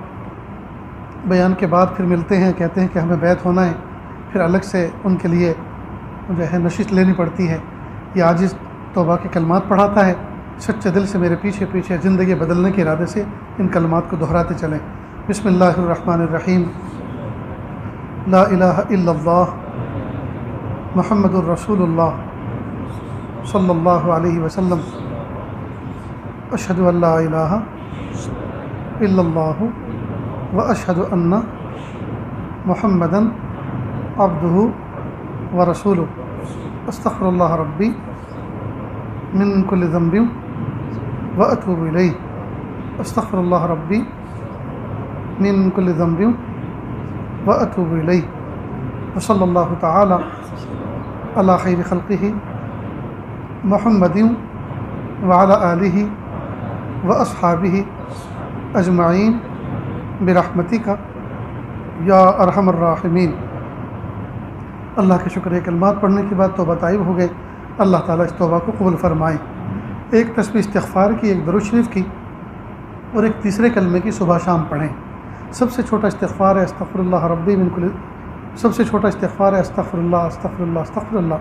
بیان کے بعد پھر ملتے ہیں، کہتے ہیں کہ ہمیں بیعت ہونا ہے، پھر الگ سے ان کے لیے جو ہے نشست لینی پڑتی ہے۔ یہ عاجز توبہ کے کلمات پڑھاتا ہے، سچے دل سے میرے پیچھے پیچھے زندگی بدلنے کے ارادے سے ان کلمات کو دہراتے چلیں۔ بسم اللہ الرحمن الرحیم۔ لا الہ الا اللہ محمد الرسول اللہ صلی اللہ علیہ وسلم۔ اشہد ان لا الہ الا اللہ واشہد ان محمدا عبدہ ورسولہ۔ استغفر اللہ ربی من کل ذنب واتوب الیہ۔ استغفر اللہ ربی من کل ذنب واتوب الیہ۔ وصلی اللہ تعالی علی خیر خلقہ محمد وعلی آلہ واصحابہ اجمعین برحمتک یا ارحم الراحمین۔ اللہ کے شکر ہے، کلمات پڑھنے کے بعد توبہ طائب ہو گئے، اللہ تعالیٰ اس توبہ کو قبول فرمائے۔ ایک تسبیح استغفار کی، ایک درود شریف کی، اور ایک تیسرے کلمے کی صبح شام پڑھیں۔ سب سے چھوٹا استغفار ہے استغفر اللہ ربی من کل، سب سے چھوٹا استغفار ہے استغفر اللہ استغفر اللہ استغفر اللہ۔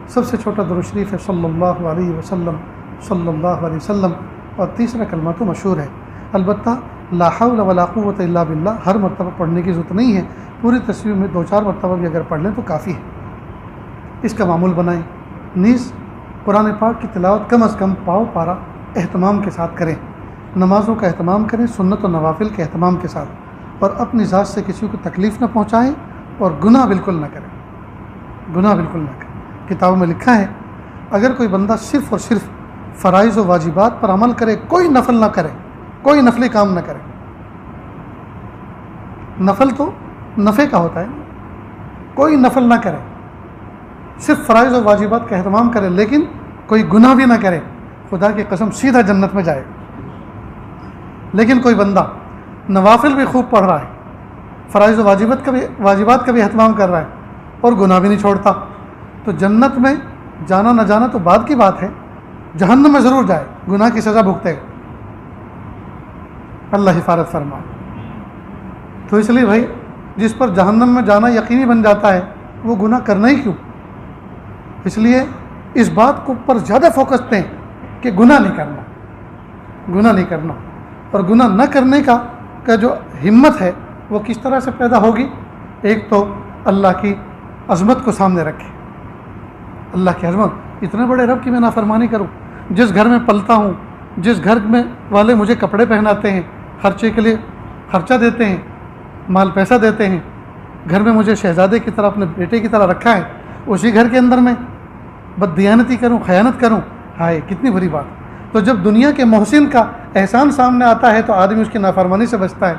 سب سے چھوٹا درود شریف ہے صلی اللہ علیہ وسلم صلی اللہ علیہ وسلم، اور تیسرا کلمہ تو مشہور ہے۔ البتہ لا حول ولا قوت الا باللہ ہر مرتبہ پڑھنے کی ضرورت نہیں ہے، پوری تصویر میں 2-4 مرتبہ بھی اگر پڑھ لیں تو کافی ہے۔ اس کا معمول بنائیں، نیز قرآن پاک کی تلاوت کم از کم پاؤ پارا اہتمام کے ساتھ کریں، نمازوں کا اہتمام کریں، سنت و نوافل کے اہتمام کے ساتھ، اور اپنی ذات سے کسی کو تکلیف نہ پہنچائیں، اور گناہ بالکل نہ کریں، گناہ بالکل نہ کریں۔ کتابوں میں لکھا ہے اگر کوئی بندہ صرف اور صرف فرائض و واجبات پر عمل کرے، کوئی نفل نہ کرے، کوئی نفلی کام نہ کرے، نفل تو نفع کا ہوتا ہے، کوئی نفل نہ کرے، صرف فرائض و واجبات کا اہتمام کرے لیکن کوئی گناہ بھی نہ کرے، خدا کی قسم سیدھا جنت میں جائے۔ لیکن کوئی بندہ نوافل بھی خوب پڑھ رہا ہے، فرائض و واجبات کا بھی اہتمام کر رہا ہے، اور گناہ بھی نہیں چھوڑتا، تو جنت میں جانا نہ جانا تو بعد کی بات ہے، جہنم میں ضرور جائے، گناہ کی سزا بھگتے گا۔ اللہ حفاظت فرمائے۔ تو اس لیے بھائی جس پر جہنم میں جانا یقینی بن جاتا ہے وہ گناہ کرنا ہی کیوں؟ اس لیے اس بات کو پر زیادہ فوکس دیں کہ گناہ نہیں کرنا، گناہ نہیں کرنا، اور گناہ نہ کرنے کا جو ہمت ہے وہ کس طرح سے پیدا ہوگی؟ ایک تو اللہ کی عظمت کو سامنے رکھے، اللہ کی عظمت، اتنے بڑے رب کی میں نافرمانی کروں، جس گھر میں پلتا ہوں، جس گھر میں والے مجھے کپڑے پہناتے ہیں، خرچے کے لیے خرچہ دیتے ہیں، مال پیسہ دیتے ہیں، گھر میں مجھے شہزادے کی طرح اپنے بیٹے کی طرح رکھا ہے، اسی گھر کے اندر میں بددیانتی کروں، خیانت کروں، ہائے کتنی بری بات۔ تو جب دنیا کے محسن کا احسان سامنے آتا ہے تو آدمی اس کی نافرمانی سے بچتا ہے۔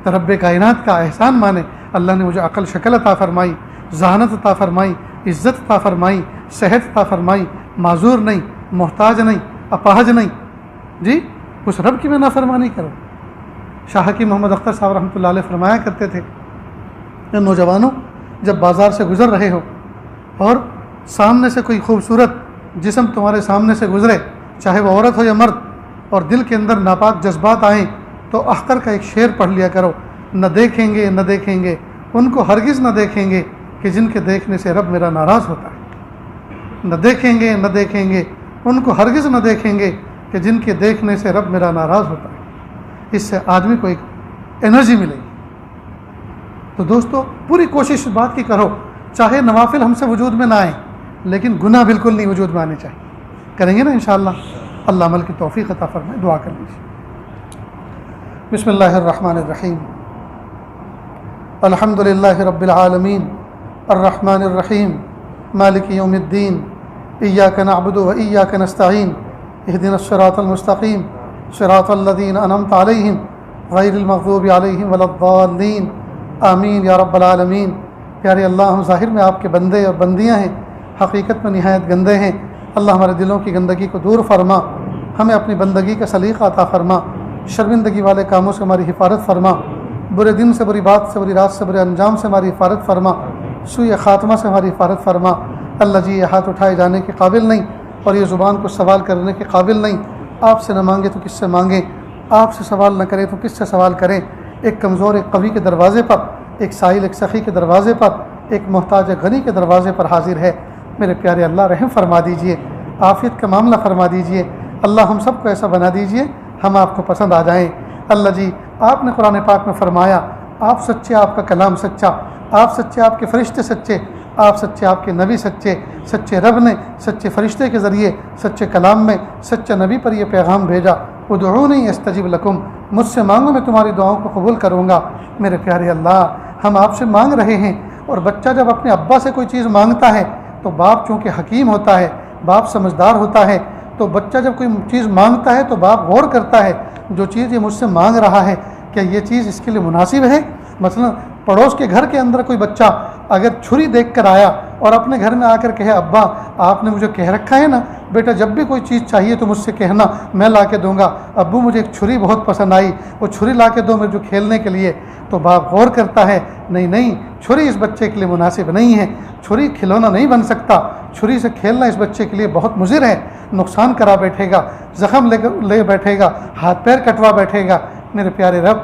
تو رب کائنات کا احسان مانے، اللہ نے مجھے عقل شکل عطا فرمائی، ذہانت عطا فرمائی، عزت عطا فرمائی، صحت عطا فرمائی، معذور نہیں، محتاج نہیں، اپاہج نہیں، جی اس رب کی میں نافرمانی کروں۔ شاہ کی محمد اختر صاحب رحمۃ اللہ علیہ فرمایا کرتے تھے کہ نوجوانوں جب بازار سے گزر رہے ہو اور سامنے سے کوئی خوبصورت جسم تمہارے سامنے سے گزرے، چاہے وہ عورت ہو یا مرد، اور دل کے اندر ناپاک جذبات آئیں تو اختر کا ایک شعر پڑھ لیا کرو، نہ دیکھیں گے نہ دیکھیں گے ان کو ہرگز نہ دیکھیں گے کہ جن کے دیکھنے سے رب میرا ناراض ہوتا ہے، نہ دیکھیں گے نہ دیکھیں گے ان کو ہرگز نہ دیکھیں گے کہ جن کے دیکھنے سے رب میرا ناراض ہوتا ہے۔ اس سے آدمی کو ایک انرجی ملے گی۔ تو دوستو پوری کوشش اس بات کی کرو، چاہے نوافل ہم سے وجود میں نہ آئیں لیکن گناہ بالکل نہیں وجود میں آنے چاہیے۔ کریں گے نا انشاءاللہ؟ اللہ عمل کی توفیق عطا فرمائے۔ دعا کر لیجیے۔ بسم اللہ الرحمن الرحیم، الحمد للہ رب العالمین الرحمن الرحیم مالک یوم الدین، ایاک نعبد و ایاک نستعین، اہدنا الصراط المستقیم صراط الذین انعمت علیہم غیر المغضوب علیہم ولا الضالین، آمین یا رب العالمین۔ پیارے اللہ، ہم ظاہر میں آپ کے بندے اور بندیاں ہیں، حقیقت میں نہایت گندے ہیں۔ اللہ ہمارے دلوں کی گندگی کو دور فرما، ہمیں اپنی بندگی کا سلیقہ عطا فرما، شرمندگی والے کاموں سے ہماری حفاظت فرما، برے دن سے، بری بات سے، بری رات سے، برے انجام سے ہماری حفاظت فرما، سوء خاتمہ سے ہماری حفاظت فرما۔ اللہ جی، یہ ہاتھ اٹھائے جانے کے قابل نہیں اور یہ زبان کو سوال کرنے کے قابل نہیں۔ آپ سے نہ مانگے تو کس سے مانگیں، آپ سے سوال نہ کریں تو کس سے سوال کریں۔ ایک کمزور، ایک قوی کے دروازے پر، ایک سائل، ایک سخی کے دروازے پر، ایک محتاج، ایک غنی کے دروازے پر حاضر ہے۔ میرے پیارے اللہ، رحم فرما دیجئے، عافیت کا معاملہ فرما دیجئے۔ اللہ ہم سب کو ایسا بنا دیجئے ہم آپ کو پسند آ جائیں۔ اللہ جی، آپ نے قرآن پاک میں فرمایا آپ سچے، آپ کا کلام سچا، آپ سچے، آپ کے فرشتے سچے، آپ سچے، آپ کے نبی سچے، سچے رب نے سچے فرشتے کے ذریعے سچے کلام میں سچے نبی پر یہ پیغام بھیجا، ادعونی استجب لکم، مجھ سے مانگو میں تمہاری دعاؤں کو قبول کروں گا۔ میرے پیارے اللہ، ہم آپ سے مانگ رہے ہیں، اور بچہ جب اپنے ابا سے کوئی چیز مانگتا ہے تو باپ چونکہ حکیم ہوتا ہے، باپ سمجھدار ہوتا ہے، تو بچہ جب کوئی چیز مانگتا ہے تو باپ غور کرتا ہے جو چیز یہ مجھ سے مانگ رہا ہے کیا یہ چیز اس کے لیے مناسب ہے۔ مثلا پڑوس کے گھر کے اندر کوئی بچہ اگر چھری دیکھ کر آیا اور اپنے گھر میں آ کر کہے ابا آپ نے مجھے کہہ رکھا ہے نا بیٹا جب بھی کوئی چیز چاہیے تو مجھ سے کہنا، میں لا کے دوں گا، ابو مجھے ایک چھری بہت پسند آئی، وہ چھری لا کے دو مجھے کھیلنے کے لیے، تو باپ غور کرتا ہے نہیں چھری اس بچے کے لیے مناسب نہیں ہے، چھری کھلونا نہیں بن سکتا، چھری سے کھیلنا اس بچے کے لیے بہت مضر ہے، نقصان کرا بیٹھے گا، زخم لے بیٹھے گا، ہاتھ پیر کٹوا بیٹھے گا۔ میرے پیارے رب،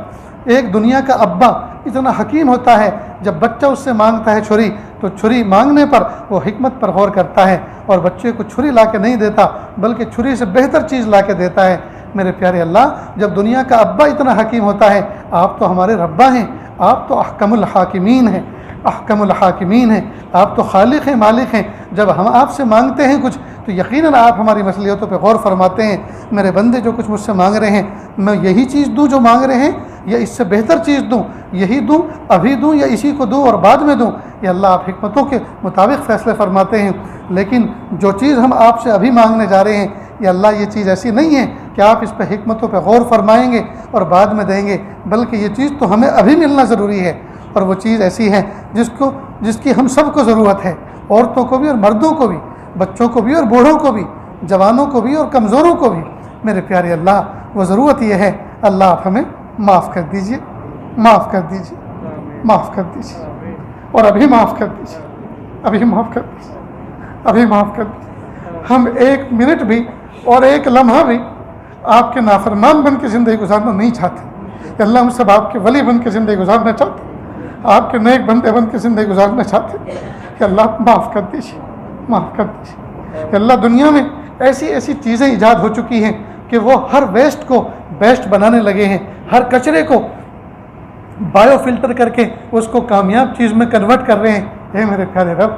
ایک دنیا کا ابا اتنا حکیم ہوتا ہے، جب بچہ اس سے مانگتا ہے چھری تو چھری مانگنے پر وہ حکمت پر غور کرتا ہے اور بچے کو چھری لا کے نہیں دیتا بلکہ چھری سے بہتر چیز لا کے دیتا ہے۔ میرے پیارے اللہ، جب دنیا کا ابا اتنا حکیم ہوتا ہے، آپ تو ہمارے ربا ہیں، آپ تو احکم الحاکمین ہیں، احکم الحاکمین ہیں، آپ تو خالق ہیں، مالک ہیں۔ جب ہم آپ سے مانگتے ہیں کچھ تو یقیناً آپ ہماری مصلحتوں پہ غور فرماتے ہیں۔ میرے بندے جو کچھ مجھ سے مانگ رہے ہیں میں یہی چیز دوں جو مانگ رہے ہیں یا اس سے بہتر چیز دوں، یہی دوں، ابھی دوں یا اسی کو دوں اور بعد میں دوں؟ یا اللہ آپ حکمتوں کے مطابق فیصلے فرماتے ہیں، لیکن جو چیز ہم آپ سے ابھی مانگنے جا رہے ہیں یا اللہ یہ چیز ایسی نہیں ہے کہ آپ اس پہ حکمتوں پہ غور فرمائیں گے اور بعد میں دیں گے، بلکہ یہ چیز تو ہمیں ابھی ملنا ضروری ہے، اور وہ چیز ایسی ہے جس کی ہم سب کو ضرورت ہے، عورتوں کو بھی اور مردوں کو بھی، بچوں کو بھی اور بوڑھوں کو بھی، جوانوں کو بھی اور کمزوروں کو بھی۔ میرے پیارے اللہ، وہ ضرورت یہ ہے، اللہ آپ ہمیں معاف کر دیجئے، معاف کر دیجئے، معاف کر دیجئے، اور ابھی معاف کر دیجئے، ابھی معاف کر دیجئے، ابھی معاف کر دیجئے۔ ہم ایک منٹ بھی اور ایک لمحہ بھی آپ کے نافرمان بن کے زندگی گزارنا نہیں چاہتے کہ اللہ، ہم سب آپ کے ولی بن کے زندگی گزارنا چاہتے، آپ کے نیک بندے بن کے زندگی گزارنا چاہتے کہ اللہ معاف کر دیجئے، معاف کر دیجئے۔ کہ اللہ، دنیا میں ایسی ایسی چیزیں ایجاد ہو چکی ہیں کہ وہ ہر ویسٹ کو بیسٹ بنانے لگے ہیں، ہر کچرے کو بایو فلٹر کر کے اس کو کامیاب چیز میں کنورٹ کر رہے ہیں۔ اے میرے پیارے رب،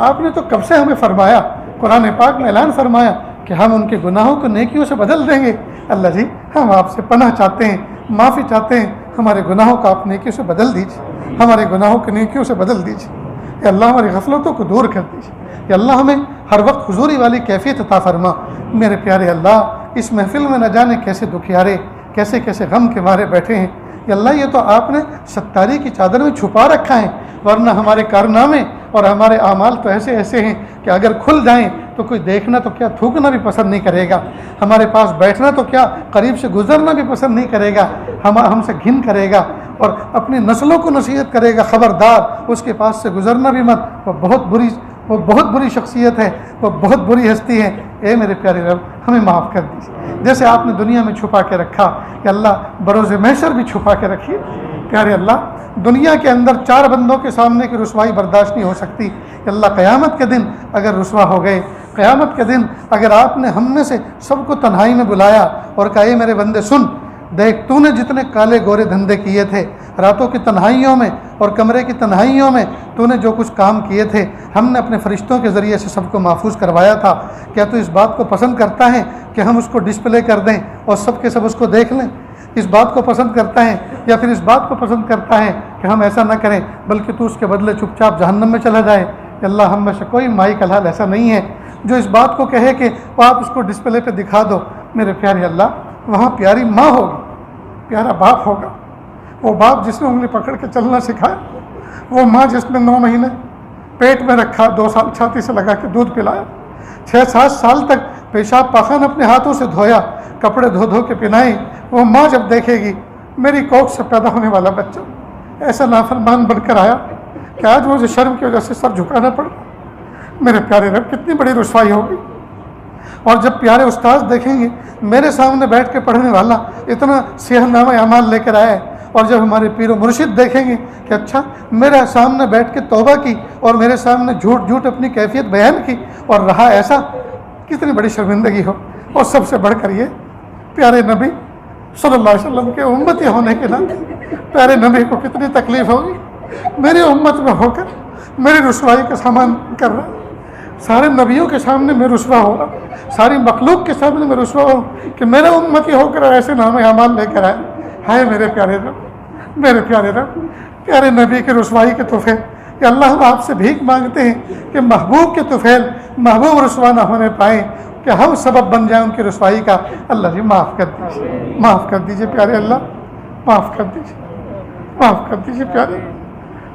آپ نے تو کب سے ہمیں فرمایا، قرآن پاک میں اعلان فرمایا کہ ہم ان کے گناہوں کو نیکیوں سے بدل دیں گے۔ اللہ جی، ہم آپ سے پناہ چاہتے ہیں، معافی چاہتے ہیں، ہمارے گناہوں کو آپ نیکیوں سے بدل دیجیے، ہمارے گناہوں کو نیکیوں سے بدل دیجیے۔ کہ اللہ ہماری غفلتوں کو دور کر دیجیے، کہ اللہ ہمیں ہر وقت حضوری والی کیفیت عطا فرما۔ میرے پیارے اللہ، اس محفل میں نہ جانے کیسے دکھیارے، کیسے کیسے غم کے مارے بیٹھے ہیں۔ کہ اللہ، یہ تو آپ نے ستاری کی چادر میں چھپا رکھا ہے، ورنہ ہمارے کارنامے اور ہمارے اعمال تو ایسے ایسے ہیں کہ اگر کھل جائیں تو کوئی دیکھنا تو کیا تھوکنا بھی پسند نہیں کرے گا، ہمارے پاس بیٹھنا تو کیا قریب سے گزرنا بھی پسند نہیں کرے گا، ہم سے گھن کرے گا اور اپنی نسلوں کو نصیحت کرے گا، خبردار اس کے پاس سے گزرنا بھی مت، وہ بہت بری شخصیت ہے، وہ بہت بری ہستی ہے۔ اے میرے پیارے رب، ہمیں معاف کر دیجیے، جیسے آپ نے دنیا میں چھپا کے رکھا کہ اللہ بروز محشر بھی چھپا کے رکھیے۔ پیارے اللہ، دنیا کے اندر 4 بندوں کے سامنے کی رسوائی برداشت نہیں ہو سکتی کہ اللہ قیامت کے دن اگر رسوا ہو گئے، قیامت کے دن اگر آپ نے ہم میں سے سب کو تنہائی میں بلایا اور کہا اے میرے بندے سن، دیکھ تو نے جتنے کالے گورے دھندے کیے تھے راتوں کی تنہائیوں میں اور کمرے کی تنہائیوں میں، تو نے جو کچھ کام کیے تھے ہم نے اپنے فرشتوں کے ذریعے سے سب کو محفوظ کروایا تھا۔ کیا تو اس بات کو پسند کرتا ہے کہ ہم اس کو ڈسپلے کر دیں اور سب کے سب اس کو دیکھ لیں؟ اس بات کو پسند کرتا ہے یا پھر اس بات کو پسند کرتا ہے کہ ہم ایسا نہ کریں بلکہ تو اس کے بدلے چپ چاپ جہنم میں چلا جائے؟ کہ اللہ ہم میں سے کوئی مائی کا حال ایسا نہیں ہے جو اس بات کو کہے کہ آپ اس کو ڈسپلے پہ دکھا دو۔ میرے پیارے اللہ، وہاں پیاری ماں ہوگی، پیارا باپ ہوگا، وہ باپ جس نے انگلی پکڑ کے چلنا سکھایا، وہ ماں جس نے 9 مہینے پیٹ میں رکھا، 2 سال چھاتی سے لگا کے دودھ پلایا، 6-7 سال تک پیشاب پاخانہ اپنے ہاتھوں سے دھویا، کپڑے دھو دھو کے پہنائی، وہ ماں جب دیکھے گی میری کوکھ سے پیدا ہونے والا بچہ ایسا نافرمان بن کر آیا کہ آج مجھے شرم کی وجہ سے سر جھکانا پڑا، میرے پیارے رب کتنی بڑی رسوائی ہوگی۔ اور جب پیارے استاذ دیکھیں گے میرے سامنے بیٹھ کے پڑھنے والا اتنا سیاہ نامہ اعمال لے کر آیا ہے، اور جب ہمارے پیر و مرشد دیکھیں گے کہ اچھا میرے سامنے بیٹھ کے توبہ کی اور میرے سامنے جھوٹ اپنی کیفیت بیان کی اور رہا ایسا، کتنی بڑی شرمندگی ہو۔ اور سب سے بڑھ کر یہ پیارے نبی صلی اللہ علیہ وسلم کے امتی ہونے کے ناطے پیارے نبی کو کتنی تکلیف ہوگی، میری امت میں ہو کر میری رسوائی کا سامان کر رہا ہے، سارے نبیوں کے سامنے میں رسوا ہو رہا، ساری مخلوق کے سامنے میں رسوا ہو کہ میرے امتی ہو کر ایسے نام اعمال لے کر آئے۔ ہائے میرے پیارے رب، میرے پیارے رب، پیارے نبی کے رسوائی کے طفیل، کہ اللہ ہم آپ سے بھیک مانگتے ہیں کہ محبوب کے طفیل محبوب رسوا نہ ہونے پائیں، کہ ہم سبب بن جائیں ان کی رسوائی کا۔ اللہ جی معاف کر دیجیے، معاف کر دیجیے پیارے اللہ، معاف کر دیجیے، معاف کر دیجیے پیارے،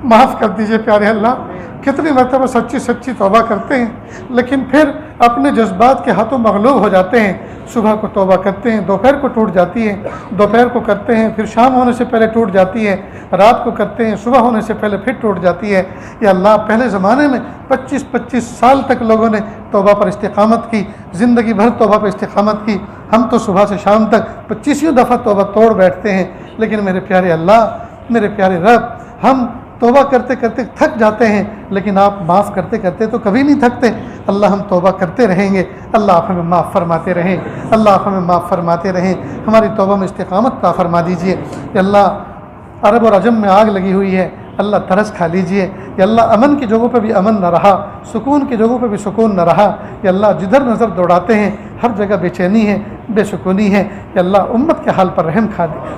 معاف کر دیجیے پیارے اللہ۔ کتنی مرتبہ سچی توبہ کرتے ہیں لیکن پھر اپنے جذبات کے ہاتھوں مغلوب ہو جاتے ہیں، صبح کو توبہ کرتے ہیں، دوپہر کو ٹوٹ جاتی ہے، دوپہر کو کرتے ہیں پھر شام ہونے سے پہلے ٹوٹ جاتی ہے، رات کو کرتے ہیں صبح ہونے سے پہلے پھر ٹوٹ جاتی ہے۔ یا اللہ پہلے زمانے میں 25 سال تک لوگوں نے توبہ پر استقامت کی، زندگی بھر توبہ پر استقامت کی، ہم تو صبح سے شام تک 25 دفعہ توبہ توڑ بیٹھتے ہیں۔ لیکن میرے پیارے اللہ، میرے پیارے رب، ہم توبہ کرتے کرتے تھک جاتے ہیں لیکن آپ معاف کرتے کرتے تو کبھی نہیں تھکتے۔ اللہ ہم توبہ کرتے رہیں گے، اللہ آپ ہمیں معاف فرماتے رہیں، اللہ آپ ہمیں معاف فرماتے رہیں، ہماری توبہ میں استقامت عطا فرما دیجئے۔ یا اللہ عرب اور عجم میں آگ لگی ہوئی ہے، اللہ ترس کھا لیجئے۔ یا اللہ امن کی جگہوں پہ بھی امن نہ رہا، سکون کی جگہوں پہ بھی سکون نہ رہا۔ یا اللہ جدھر نظر دوڑاتے ہیں ہر جگہ بے چینی ہے، بے سکونی ہے۔ یا اللہ امت کے حال پر رحم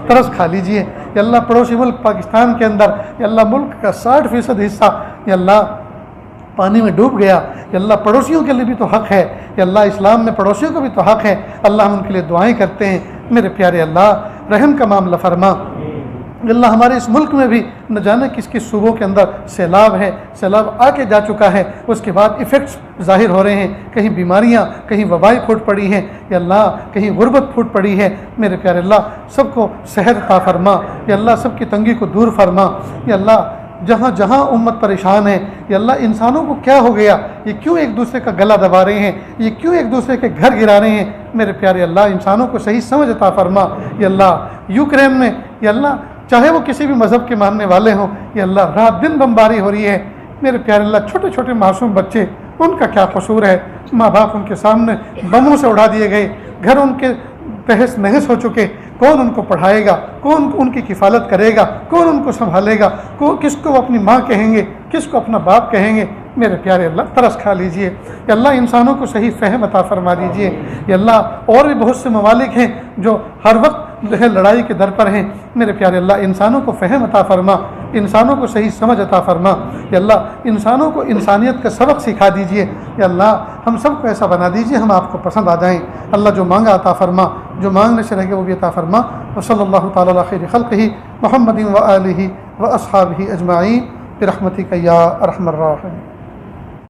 ترس کھا لیجئے۔ یا اللہ پڑوسی ملک پاکستان کے اندر یا اللہ ملک کا 60% حصہ یا اللہ پانی میں ڈوب گیا۔ یا اللہ پڑوسیوں کے لیے بھی تو حق ہے، یا اللہ اسلام میں پڑوسیوں کو بھی تو حق ہے، اللہ ہم ان کے لیے دعائیں کرتے ہیں۔ میرے پیارے اللہ رحم کا معاملہ فرما۔ اللہ ہمارے اس ملک میں بھی نہ جانے کس کس صوبوں کے اندر سیلاب ہے، سیلاب آ کے جا چکا ہے، اس کے بعد ایفیکٹس ظاہر ہو رہے ہیں، کہیں بیماریاں، کہیں وبائیں پھوٹ پڑی ہیں، یا اللہ کہیں غربت پھوٹ پڑی ہے۔ میرے پیارے اللہ سب کو صحت عطا فرما، یا اللہ سب کی تنگی کو دور فرما۔ یا اللہ جہاں جہاں امت پریشان ہے، یا اللہ انسانوں کو کیا ہو گیا، یہ کیوں ایک دوسرے کا گلا دبا رہے ہیں، یہ کیوں ایک دوسرے کے گھر گرا رہے ہیں؟ میرے پیارے اللہ انسانوں کو صحیح سمجھ عطا فرما۔ یا اللہ یوکرین میں یا اللہ چاہے وہ کسی بھی مذہب کے ماننے والے ہوں، یا اللہ رات دن بمباری ہو رہی ہے۔ میرے پیارے اللہ چھوٹے چھوٹے معصوم بچے، ان کا کیا قصور ہے؟ ماں باپ ان کے سامنے بموں سے اڑا دیے گئے، گھر ان کے تہس نہس ہو چکے، کون ان کو پڑھائے گا، کون ان کی کفالت کرے گا، کون ان کو سنبھالے گا، کس کو وہ اپنی ماں کہیں گے، کس کو اپنا باپ کہیں گے؟ میرے پیارے اللہ ترس کھا لیجئے۔ یا اللہ انسانوں کو صحیح فہم عطا فرما دیجئے۔ یا اللہ اور بھی بہت سے ممالک ہیں جو ہر وقت جو ہے لڑائی کے در پر ہیں، میرے پیارے اللہ انسانوں کو فہم عطا فرما، انسانوں کو صحیح سمجھ عطا فرما۔ یا اللہ انسانوں کو انسانیت کا سبق سکھا دیجئے۔ یا اللہ ہم سب کو ایسا بنا دیجئے ہم آپ کو پسند آ جائیں۔ اللہ جو مانگا عطا فرما، جو مانگنے سے رہ گئے وہ بھی عطا فرما۔ وصلی اللہ تعالی علی خیر خلقہ محمد و آلہ و اصحابہ اجمعین برحمتک یا ارحم الراحمین۔